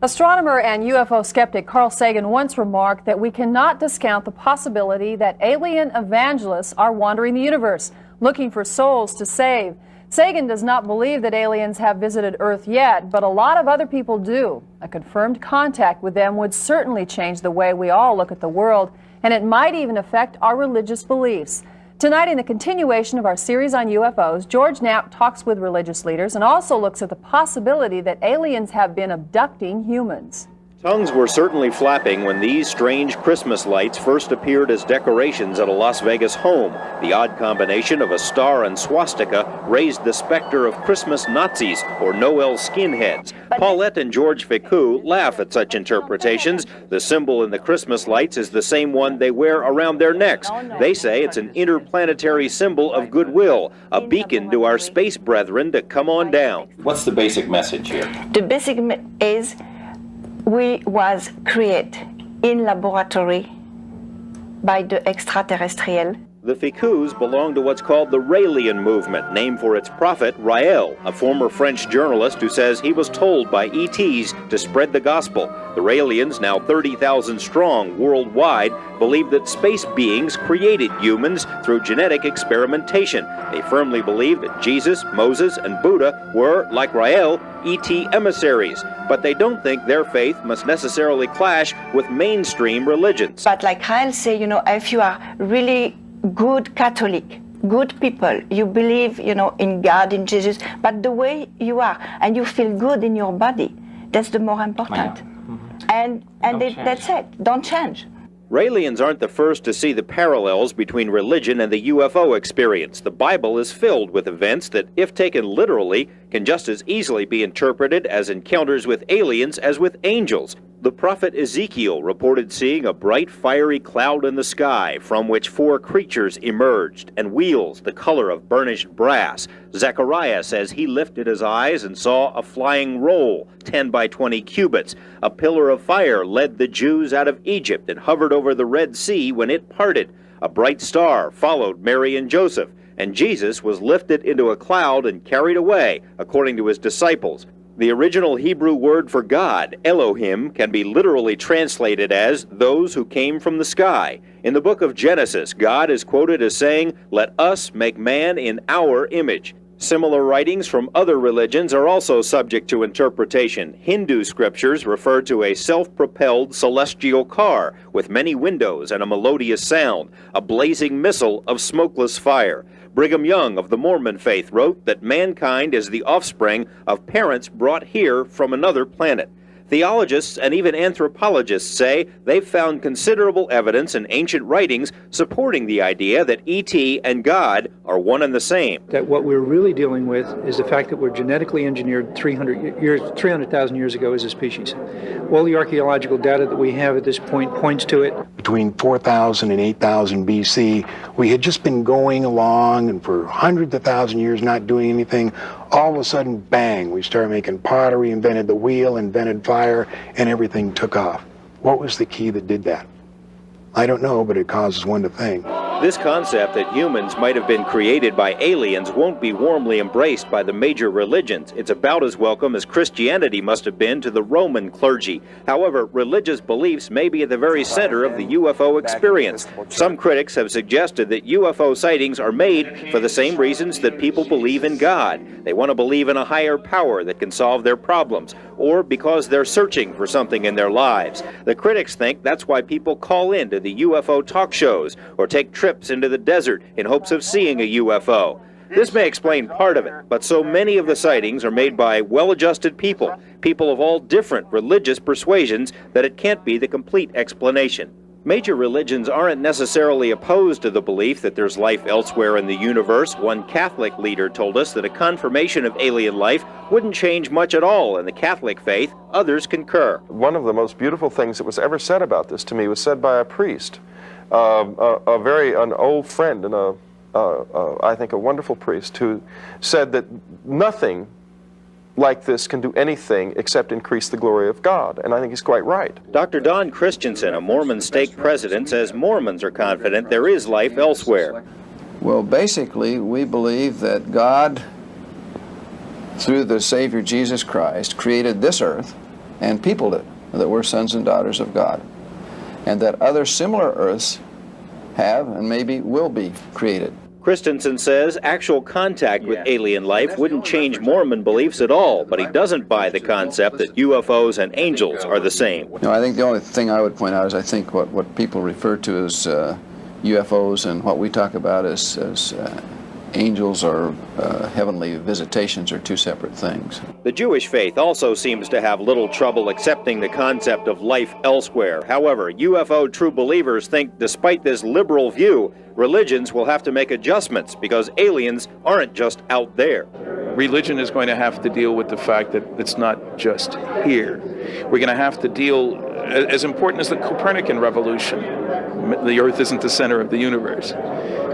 Astronomer and UFO skeptic Carl Sagan once remarked that we cannot discount the possibility that alien evangelists are wandering the universe, looking for souls to save. Sagan does not believe that aliens have visited Earth yet, but a lot of other people do. A confirmed contact with them would certainly change the way we all look at the world, and it might even affect our religious beliefs. Tonight, in the continuation of our series on UFOs, George Knapp talks with religious leaders and also looks at the possibility that aliens have been abducting humans. Tongues were certainly flapping when these strange Christmas lights first appeared as decorations at a Las Vegas home. The odd combination of a star and swastika raised the specter of Christmas Nazis or Noel skinheads. Paulette and George Ficou laugh at such interpretations. The symbol in the Christmas lights is the same one they wear around their necks. They say it's an interplanetary symbol of goodwill, a beacon to our space brethren to come on down. What's the basic message here? The basic is we was created in laboratory by the extraterrestrial. The Ficous belong to what's called the Raelian movement, named for its prophet Rael, a former French journalist who says he was told by ETs to spread the gospel. The Raelians, now 30,000 strong worldwide, believe that space beings created humans through genetic experimentation. They firmly believe that Jesus, Moses, and Buddha were, like Rael, ET emissaries, but they don't think their faith must necessarily clash with mainstream religions. But like Rael say, if you are really good Catholic, good people, you believe, in God, in Jesus, but the way you are, and you feel good in your body, that's the more important. And that's it, don't change. Raelians aren't the first to see the parallels between religion and the UFO experience. The Bible is filled with events that, if taken literally, can just as easily be interpreted as encounters with aliens as with angels. The prophet Ezekiel reported seeing a bright fiery cloud in the sky from which 4 creatures emerged and wheels the color of burnished brass. Zechariah says he lifted his eyes and saw a flying roll, 10 by 20 cubits. A pillar of fire led the Jews out of Egypt and hovered over the Red Sea when it parted. A bright star followed Mary and Joseph, and Jesus was lifted into a cloud and carried away, according to his disciples. The original Hebrew word for God, Elohim, can be literally translated as those who came from the sky. In the book of Genesis, God is quoted as saying, "Let us make man in our image." Similar writings from other religions are also subject to interpretation. Hindu scriptures refer to a self-propelled celestial car with many windows and a melodious sound, a blazing missile of smokeless fire. Brigham Young of the Mormon faith wrote that mankind is the offspring of parents brought here from another planet. Theologists and even anthropologists say they've found considerable evidence in ancient writings supporting the idea that ET and God are one and the same. That what we're really dealing with is the fact that we're genetically engineered 300,000 years ago as a species. All the archaeological data that we have at this point points to it. Between 4,000 and 8,000 BC, we had just been going along and for hundreds of thousand years not doing anything. All of a sudden, bang, we started making pottery, invented the wheel, invented fire, and everything took off. What was the key that did that? I don't know, but it causes one to think. This concept that humans might have been created by aliens won't be warmly embraced by the major religions. It's about as welcome as Christianity must have been to the Roman clergy. However, religious beliefs may be at the very center of the UFO experience. Some critics have suggested that UFO sightings are made for the same reasons that people believe in God. They want to believe in a higher power that can solve their problems, or because they're searching for something in their lives. The critics think that's why people call into the UFO talk shows or take trips into the desert in hopes of seeing a UFO. This may explain part of it, but so many of the sightings are made by well-adjusted people of all different religious persuasions, that it can't be the complete explanation. Major religions aren't necessarily opposed to the belief that there's life elsewhere in the universe. One Catholic leader told us that a confirmation of alien life wouldn't change much at all in the Catholic faith. Others concur. One of the most beautiful things that was ever said about this to me was said by a priest, an old friend and I think a wonderful priest, who said that nothing like this can do anything except increase the glory of God, and I think he's quite right. Dr. Don Christensen, a Mormon stake president, says Mormons are confident there is life elsewhere. Well, basically, we believe that God, through the Savior Jesus Christ, created this earth and peopled it, that we're sons and daughters of God, and that other similar earths have and maybe will be created. Christensen says actual contact with alien life wouldn't change Mormon beliefs at all, but he doesn't buy the concept that UFOs and angels are the same. No, I think the only thing I would point out is I think what people refer to as UFOs and what we talk about as angels or heavenly visitations are two separate things. The Jewish faith also seems to have little trouble accepting the concept of life elsewhere. However, UFO true believers think despite this liberal view, religions will have to make adjustments because aliens aren't just out there. Religion is going to have to deal with the fact that it's not just here. We're going to have to deal, as important as the Copernican revolution, the Earth isn't the center of the universe.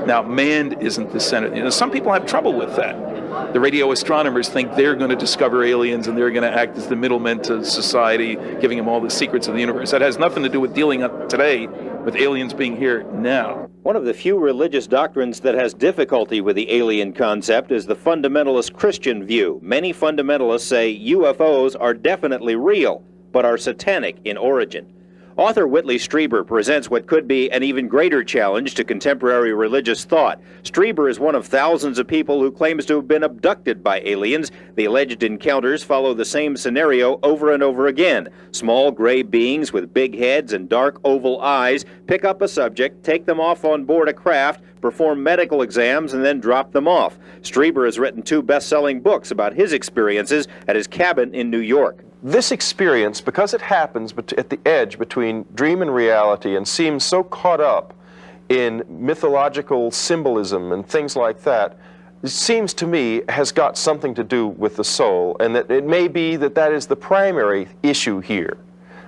Now, man isn't the center. You know, some people have trouble with that. The radio astronomers think they're going to discover aliens and they're going to act as the middlemen to society, giving them all the secrets of the universe. That has nothing to do with dealing today with aliens being here now. One of the few religious doctrines that has difficulty with the alien concept is the fundamentalist Christian view. Many fundamentalists say UFOs are definitely real, but are satanic in origin. Author Whitley Strieber presents what could be an even greater challenge to contemporary religious thought. Strieber is one of thousands of people who claims to have been abducted by aliens. The alleged encounters follow the same scenario over and over again. Small gray beings with big heads and dark oval eyes pick up a subject, take them off on board a craft, perform medical exams, and then drop them off. Strieber has written 2 best-selling books about his experiences at his cabin in New York. This experience, because it happens at the edge between dream and reality and seems so caught up in mythological symbolism and things like that, it seems to me has got something to do with the soul, and that it may be that that is the primary issue here.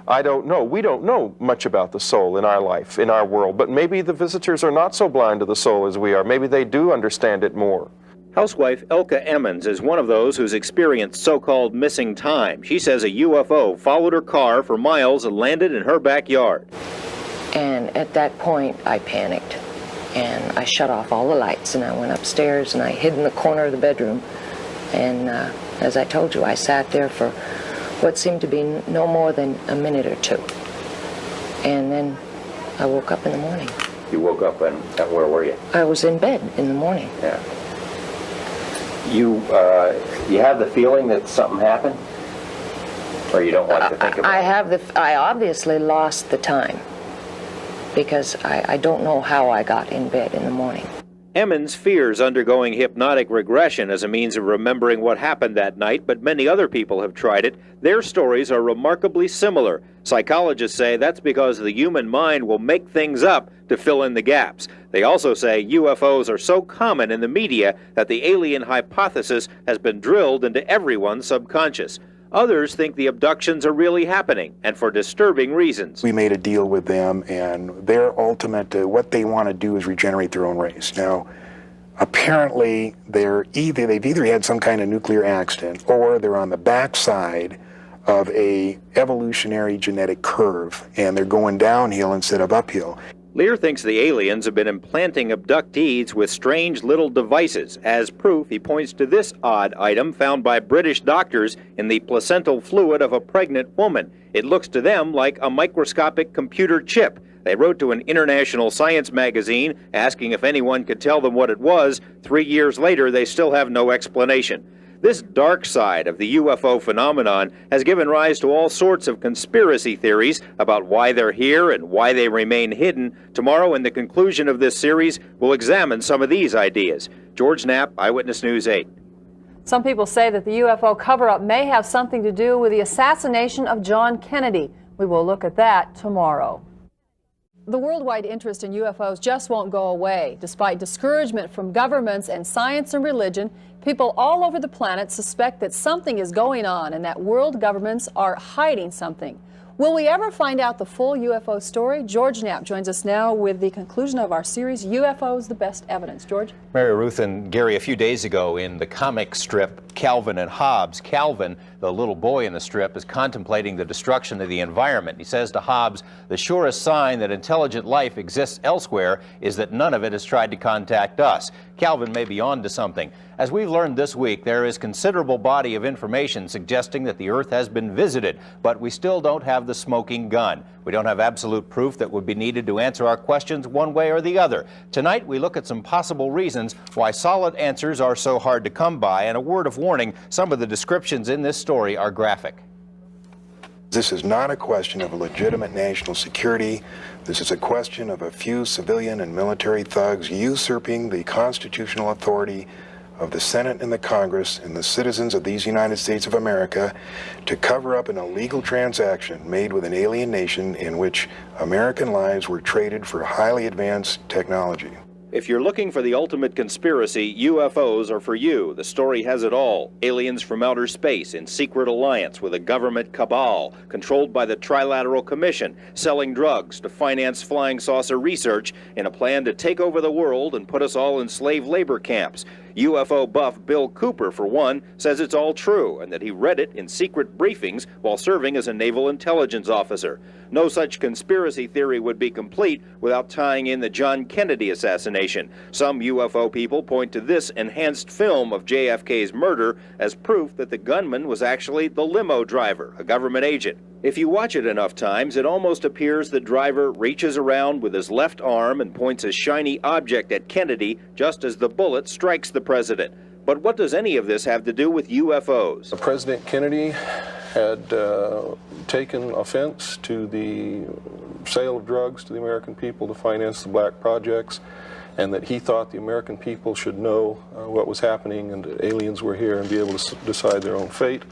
I don't know. We don't know much about the soul in our life, in our world, but maybe the visitors are not so blind to the soul as we are. Maybe they do understand it more. Housewife Elka Emmons is one of those who's experienced so-called missing time. She says a UFO followed her car for miles and landed in her backyard. And at that point, I panicked. And I shut off all the lights, and I went upstairs, and I hid in the corner of the bedroom. And as I told you, I sat there for what seemed to be no more than a minute or 2. And then I woke up in the morning. You woke up and where were you? I was in bed in the morning. Yeah. You have the feeling that something happened? Or you don't want to think about it? I obviously lost the time because I don't know how I got in bed in the morning. Emmons fears undergoing hypnotic regression as a means of remembering what happened that night, but many other people have tried it. Their stories are remarkably similar. Psychologists say that's because the human mind will make things up to fill in the gaps. They also say UFOs are so common in the media that the alien hypothesis has been drilled into everyone's subconscious. Others think the abductions are really happening, and for disturbing reasons. We made a deal with them, and their ultimate, what they want to do is regenerate their own race. Now, apparently, they've either had some kind of nuclear accident, or they're on the backside of a evolutionary genetic curve, and they're going downhill instead of uphill. Lear thinks the aliens have been implanting abductees with strange little devices. As proof, he points to this odd item found by British doctors in the placental fluid of a pregnant woman. It looks to them like a microscopic computer chip. They wrote to an international science magazine asking if anyone could tell them what it was. 3 years later, they still have no explanation. This dark side of the UFO phenomenon has given rise to all sorts of conspiracy theories about why they're here and why they remain hidden. Tomorrow, in the conclusion of this series, we'll examine some of these ideas. George Knapp, Eyewitness News 8. Some people say that the UFO cover-up may have something to do with the assassination of John Kennedy. We will look at that tomorrow. The worldwide interest in UFOs just won't go away. Despite discouragement from governments and science and religion, people all over the planet suspect that something is going on and that world governments are hiding something. Will we ever find out the full UFO story? George Knapp joins us now with the conclusion of our series, UFOs, the Best Evidence. George? Mary Ruth and Gary, a few days ago in the comic strip Calvin and Hobbes, Calvin, the little boy in the strip, is contemplating the destruction of the environment. He says to Hobbes, the surest sign that intelligent life exists elsewhere is that none of it has tried to contact us. Calvin may be on to something. As we've learned this week, there is considerable body of information suggesting that the Earth has been visited, but we still don't have the smoking gun. We don't have absolute proof that would be needed to answer our questions one way or the other. Tonight, we look at some possible reasons why solid answers are so hard to come by, and a word of warning, some of the descriptions in this story are graphic. This is not a question of legitimate national security. This is a question of a few civilian and military thugs usurping the constitutional authority of the Senate and the Congress and the citizens of these United States of America to cover up an illegal transaction made with an alien nation in which American lives were traded for highly advanced technology. If you're looking for the ultimate conspiracy, UFOs are for you. The story has it all. Aliens from outer space in secret alliance with a government cabal controlled by the Trilateral Commission, selling drugs to finance flying saucer research in a plan to take over the world and put us all in slave labor camps. UFO buff Bill Cooper, for one, says it's all true and that he read it in secret briefings while serving as a naval intelligence officer. No such conspiracy theory would be complete without tying in the John Kennedy assassination. Some UFO people point to this enhanced film of JFK's murder as proof that the gunman was actually the limo driver, a government agent. If you watch it enough times, it almost appears the driver reaches around with his left arm and points a shiny object at Kennedy just as the bullet strikes the president. But what does any of this have to do with UFOs? President Kennedy had taken offense to the sale of drugs to the American people to finance the black projects, and that he thought the American people should know what was happening and that aliens were here and be able to decide their own fate.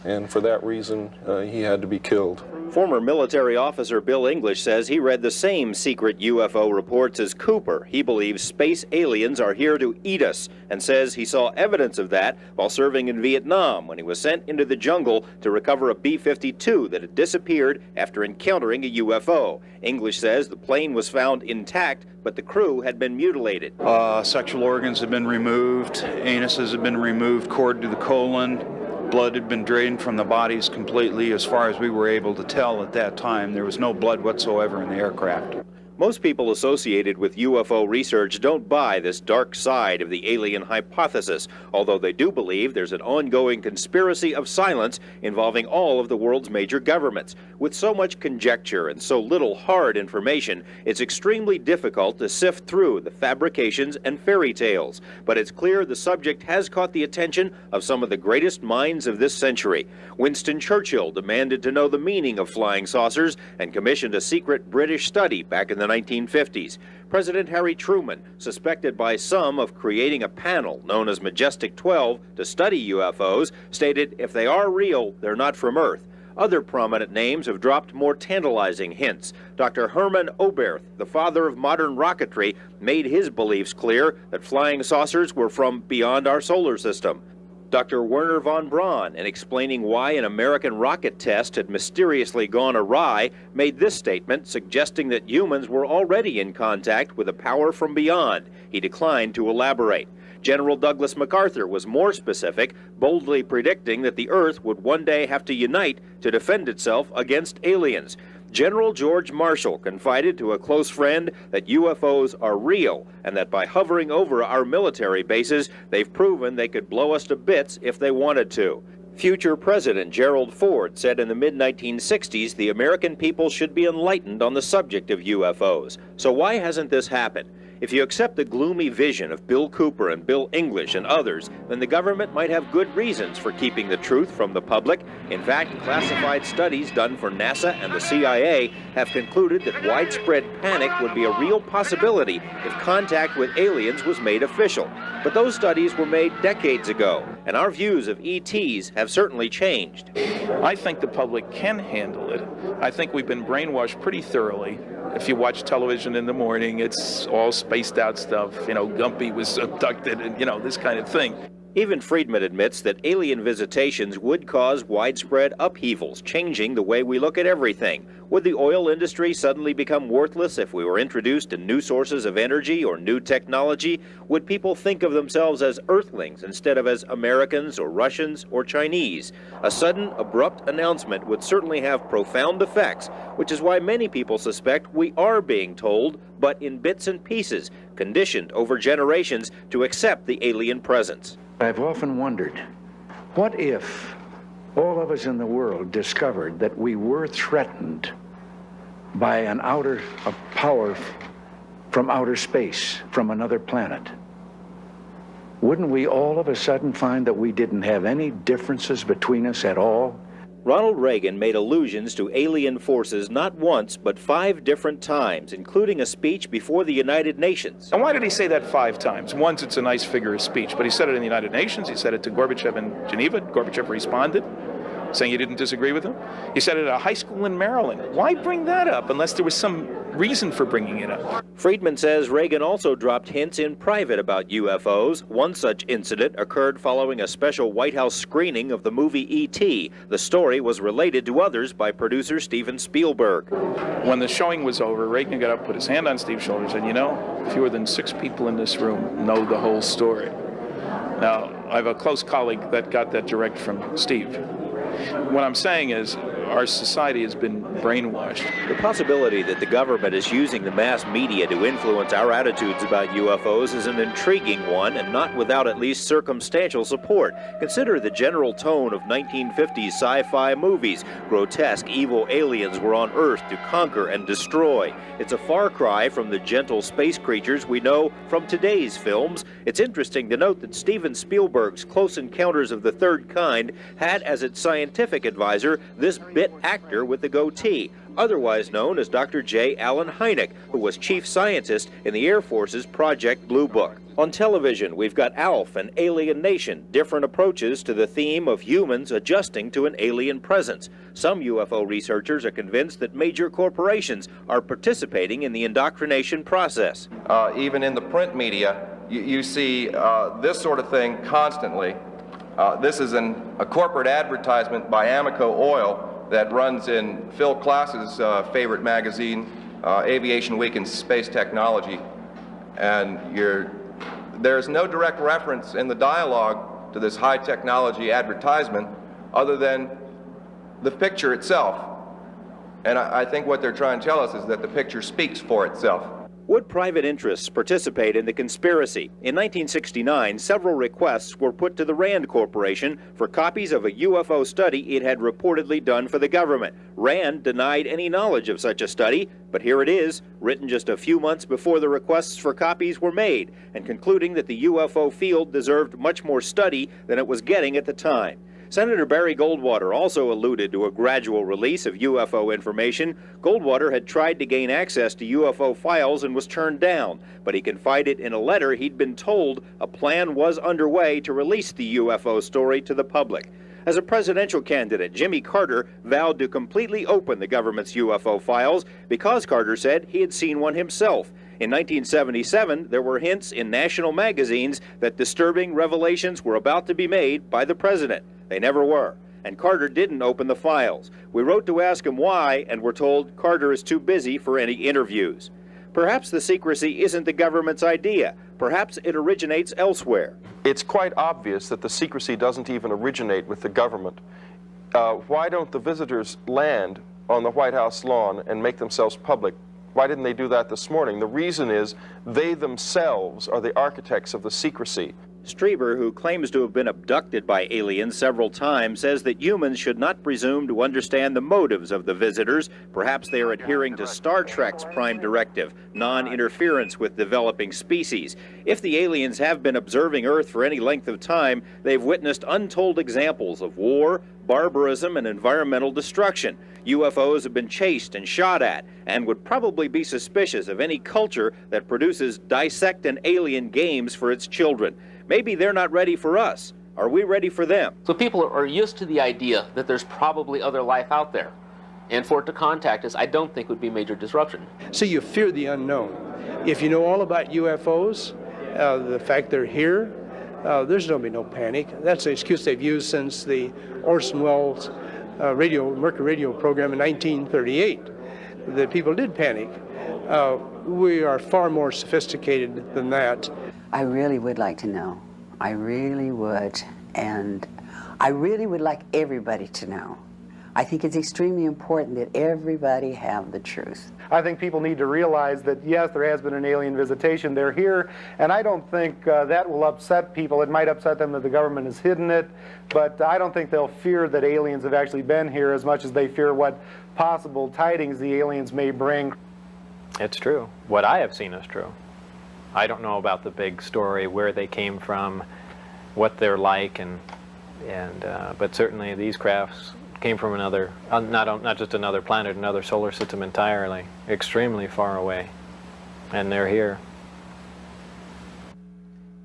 And for that reason, he had to be killed. Former military officer Bill English says he read the same secret UFO reports as Cooper. He believes space aliens are here to eat us and says he saw evidence of that while serving in Vietnam when he was sent into the jungle to recover a B-52 that had disappeared after encountering a UFO. English says the plane was found intact, but the crew had been mutilated. Sexual organs have been removed, anuses have been removed, cord to the colon. Blood had been drained from the bodies completely. As far as we were able to tell at that time, there was no blood whatsoever in the aircraft. Most people associated with UFO research don't buy this dark side of the alien hypothesis, although they do believe there's an ongoing conspiracy of silence involving all of the world's major governments. With so much conjecture and so little hard information, it's extremely difficult to sift through the fabrications and fairy tales. But it's clear the subject has caught the attention of some of the greatest minds of this century. Winston Churchill demanded to know the meaning of flying saucers and commissioned a secret British study back in the 1950s. President Harry Truman, suspected by some of creating a panel known as Majestic 12 to study UFOs, stated if they are real, they're not from Earth. Other prominent names have dropped more tantalizing hints. Dr. Hermann Oberth, the father of modern rocketry, made his beliefs clear that flying saucers were from beyond our solar system. Dr. Werner von Braun, in explaining why an American rocket test had mysteriously gone awry, made this statement suggesting that humans were already in contact with a power from beyond. He declined to elaborate. General Douglas MacArthur was more specific, boldly predicting that the Earth would one day have to unite to defend itself against aliens. General George Marshall confided to a close friend that UFOs are real and that by hovering over our military bases, they've proven they could blow us to bits if they wanted to. Future President Gerald Ford said in the mid-1960s the American people should be enlightened on the subject of UFOs. So why hasn't this happened? If you accept the gloomy vision of Bill Cooper and Bill English and others, then the government might have good reasons for keeping the truth from the public. In fact, classified studies done for NASA and the CIA have concluded that widespread panic would be a real possibility if contact with aliens was made official. But those studies were made decades ago, and our views of ETs have certainly changed. I think the public can handle it. I think we've been brainwashed pretty thoroughly. If you watch television in the morning, it's all spaced out stuff. You know, Gumpy was abducted and, you know, this kind of thing. Even Friedman admits that alien visitations would cause widespread upheavals, changing the way we look at everything. Would the oil industry suddenly become worthless if we were introduced to new sources of energy or new technology? Would people think of themselves as Earthlings instead of as Americans or Russians or Chinese? A sudden, abrupt announcement would certainly have profound effects, which is why many people suspect we are being told, but in bits and pieces, conditioned over generations to accept the alien presence. I've often wondered, what if all of us in the world discovered that we were threatened by a power from outer space, from another planet? Wouldn't we all of a sudden find that we didn't have any differences between us at all? Ronald Reagan made allusions to alien forces not once, but 5 different times, including a speech before the United Nations. And why did he say that 5 times? Once, it's a nice figure of speech, but he said it in the United Nations. He said it to Gorbachev in Geneva. Gorbachev responded, saying he didn't disagree with him. He said it at a high school in Maryland. Why bring that up unless there was some reason for bringing it up? Friedman says Reagan also dropped hints in private about UFOs. One such incident occurred following a special White House screening of the movie E.T. The story was related to others by producer Steven Spielberg. When the showing was over, Reagan got up, put his hand on Steve's shoulder, and said, you know, fewer than 6 people in this room know the whole story. Now, I have a close colleague that got that direct from Steve. What I'm saying is, our society has been brainwashed. The possibility that the government is using the mass media to influence our attitudes about UFOs is an intriguing one, and not without at least circumstantial support. Consider the general tone of 1950s sci-fi movies. Grotesque, evil aliens were on Earth to conquer and destroy. It's a far cry from the gentle space creatures we know from today's films. It's interesting to note that Steven Spielberg's Close Encounters of the Third Kind had as its scientific advisor this bit actor with the goatee, otherwise known as Dr. J. Allen Hynek, who was chief scientist in the Air Force's Project Blue Book. On television, we've got ALF and Alien Nation, different approaches to the theme of humans adjusting to an alien presence. Some UFO researchers are convinced that major corporations are participating in the indoctrination process. Even in the print media, you see this sort of thing constantly. This is a corporate advertisement by Amoco Oil that runs in Phil Klass's favorite magazine, Aviation Week and Space Technology. And there's no direct reference in the dialogue to this high technology advertisement other than the picture itself. And I think what they're trying to tell us is that the picture speaks for itself. Would private interests participate in the conspiracy? In 1969, several requests were put to the RAND Corporation for copies of a UFO study it had reportedly done for the government. RAND denied any knowledge of such a study, but here it is, written just a few months before the requests for copies were made, and concluding that the UFO field deserved much more study than it was getting at the time. Senator Barry Goldwater also alluded to a gradual release of UFO information. Goldwater had tried to gain access to UFO files and was turned down, but he confided in a letter he'd been told a plan was underway to release the UFO story to the public. As a presidential candidate, Jimmy Carter vowed to completely open the government's UFO files because Carter said he had seen one himself. In 1977, there were hints in national magazines that disturbing revelations were about to be made by the president. They never were, and Carter didn't open the files. We wrote to ask him why, and were told Carter is too busy for any interviews. Perhaps the secrecy isn't the government's idea. Perhaps it originates elsewhere. It's quite obvious that the secrecy doesn't even originate with the government. Why don't the visitors land on the White House lawn and make themselves public. Why didn't they do that this morning? The reason is they themselves are the architects of the secrecy. Strieber, who claims to have been abducted by aliens several times, says that humans should not presume to understand the motives of the visitors. Perhaps they are adhering to Star Trek's prime directive, non-interference with developing species. If the aliens have been observing Earth for any length of time, they've witnessed untold examples of war, barbarism, and environmental destruction. UFOs have been chased and shot at, and would probably be suspicious of any culture that produces dissect an alien games for its children. Maybe they're not ready for us. Are we ready for them? So people are used to the idea that there's probably other life out there. And for it to contact us, I don't think would be major disruption. So you fear the unknown. If you know all about UFOs, the fact they're here, there's going to be no panic. That's the excuse they've used since the Orson Welles Mercury radio program in 1938. The people did panic. We are far more sophisticated than that. I really would like to know. I really would. And I really would like everybody to know. I think it's extremely important that everybody have the truth. I think people need to realize that, yes, there has been an alien visitation. They're here, and I don't think that will upset people. It might upset them that the government has hidden it, but I don't think they'll fear that aliens have actually been here as much as they fear what possible tidings the aliens may bring. It's true. What I have seen is true. I don't know about the big story, where they came from, what they're like, but certainly these crafts came from another, not just another planet, another solar system entirely, extremely far away, and they're here.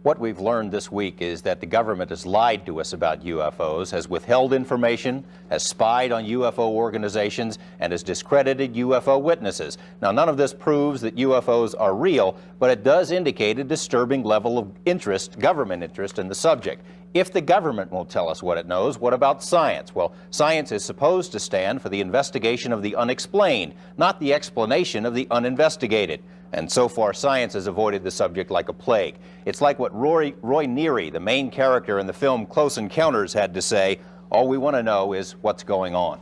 What we've learned this week is that the government has lied to us about UFOs, has withheld information, has spied on UFO organizations, and has discredited UFO witnesses. Now, none of this proves that UFOs are real, but it does indicate a disturbing level of interest, government interest, in the subject. If the government won't tell us what it knows, what about science? Well, science is supposed to stand for the investigation of the unexplained, not the explanation of the uninvestigated. And so far, science has avoided the subject like a plague. It's like what Roy Neary, the main character in the film Close Encounters, had to say: all we want to know is what's going on.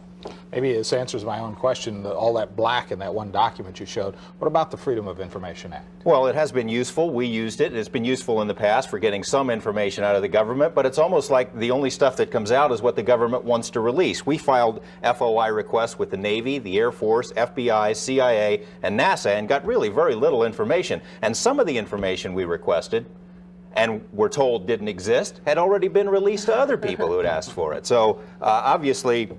Maybe this answers my own question, all that black in that one document you showed. What about the Freedom of Information Act? Well, it has been useful. We used it. It's been useful in the past for getting some information out of the government, but it's almost like the only stuff that comes out is what the government wants to release. We filed FOI requests with the Navy, the Air Force, FBI, CIA, and NASA, and got really very little information. And some of the information we requested and were told didn't exist had already been released to other people who had asked for it. So obviously,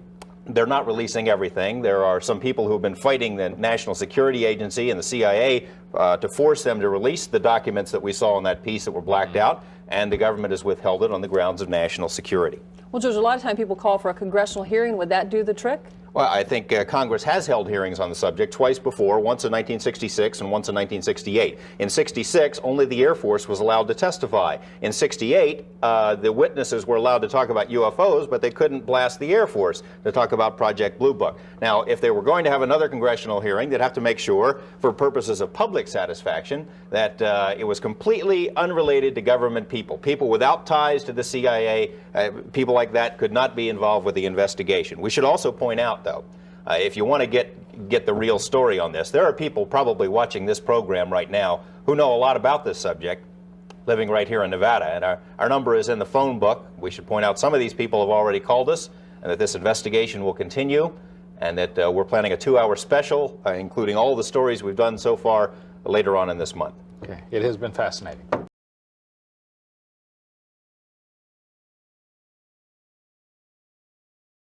they're not releasing everything. There are some people who have been fighting the National Security Agency and the CIA to force them to release the documents that we saw in that piece that were blacked out, and the government has withheld it on the grounds of national security. Well, George, a lot of time people call for a congressional hearing. Would that do the trick? Well, I think Congress has held hearings on the subject twice before, once in 1966 and once in 1968. In 66, only the Air Force was allowed to testify. In 68, the witnesses were allowed to talk about UFOs, but they couldn't blast the Air Force to talk about Project Blue Book. Now, if they were going to have another congressional hearing, they'd have to make sure, for purposes of public satisfaction, that it was completely unrelated to government people. People without ties to the CIA, people like that could not be involved with the investigation. We should also point out, though, if you want to get the real story on this, there are people probably watching this program right now who know a lot about this subject, living right here in Nevada. And our number is in the phone book. We should point out some of these people have already called us, and that this investigation will continue, and that we're planning a 2-hour special, including all the stories we've done so far, later on in this month. Okay. It has been fascinating.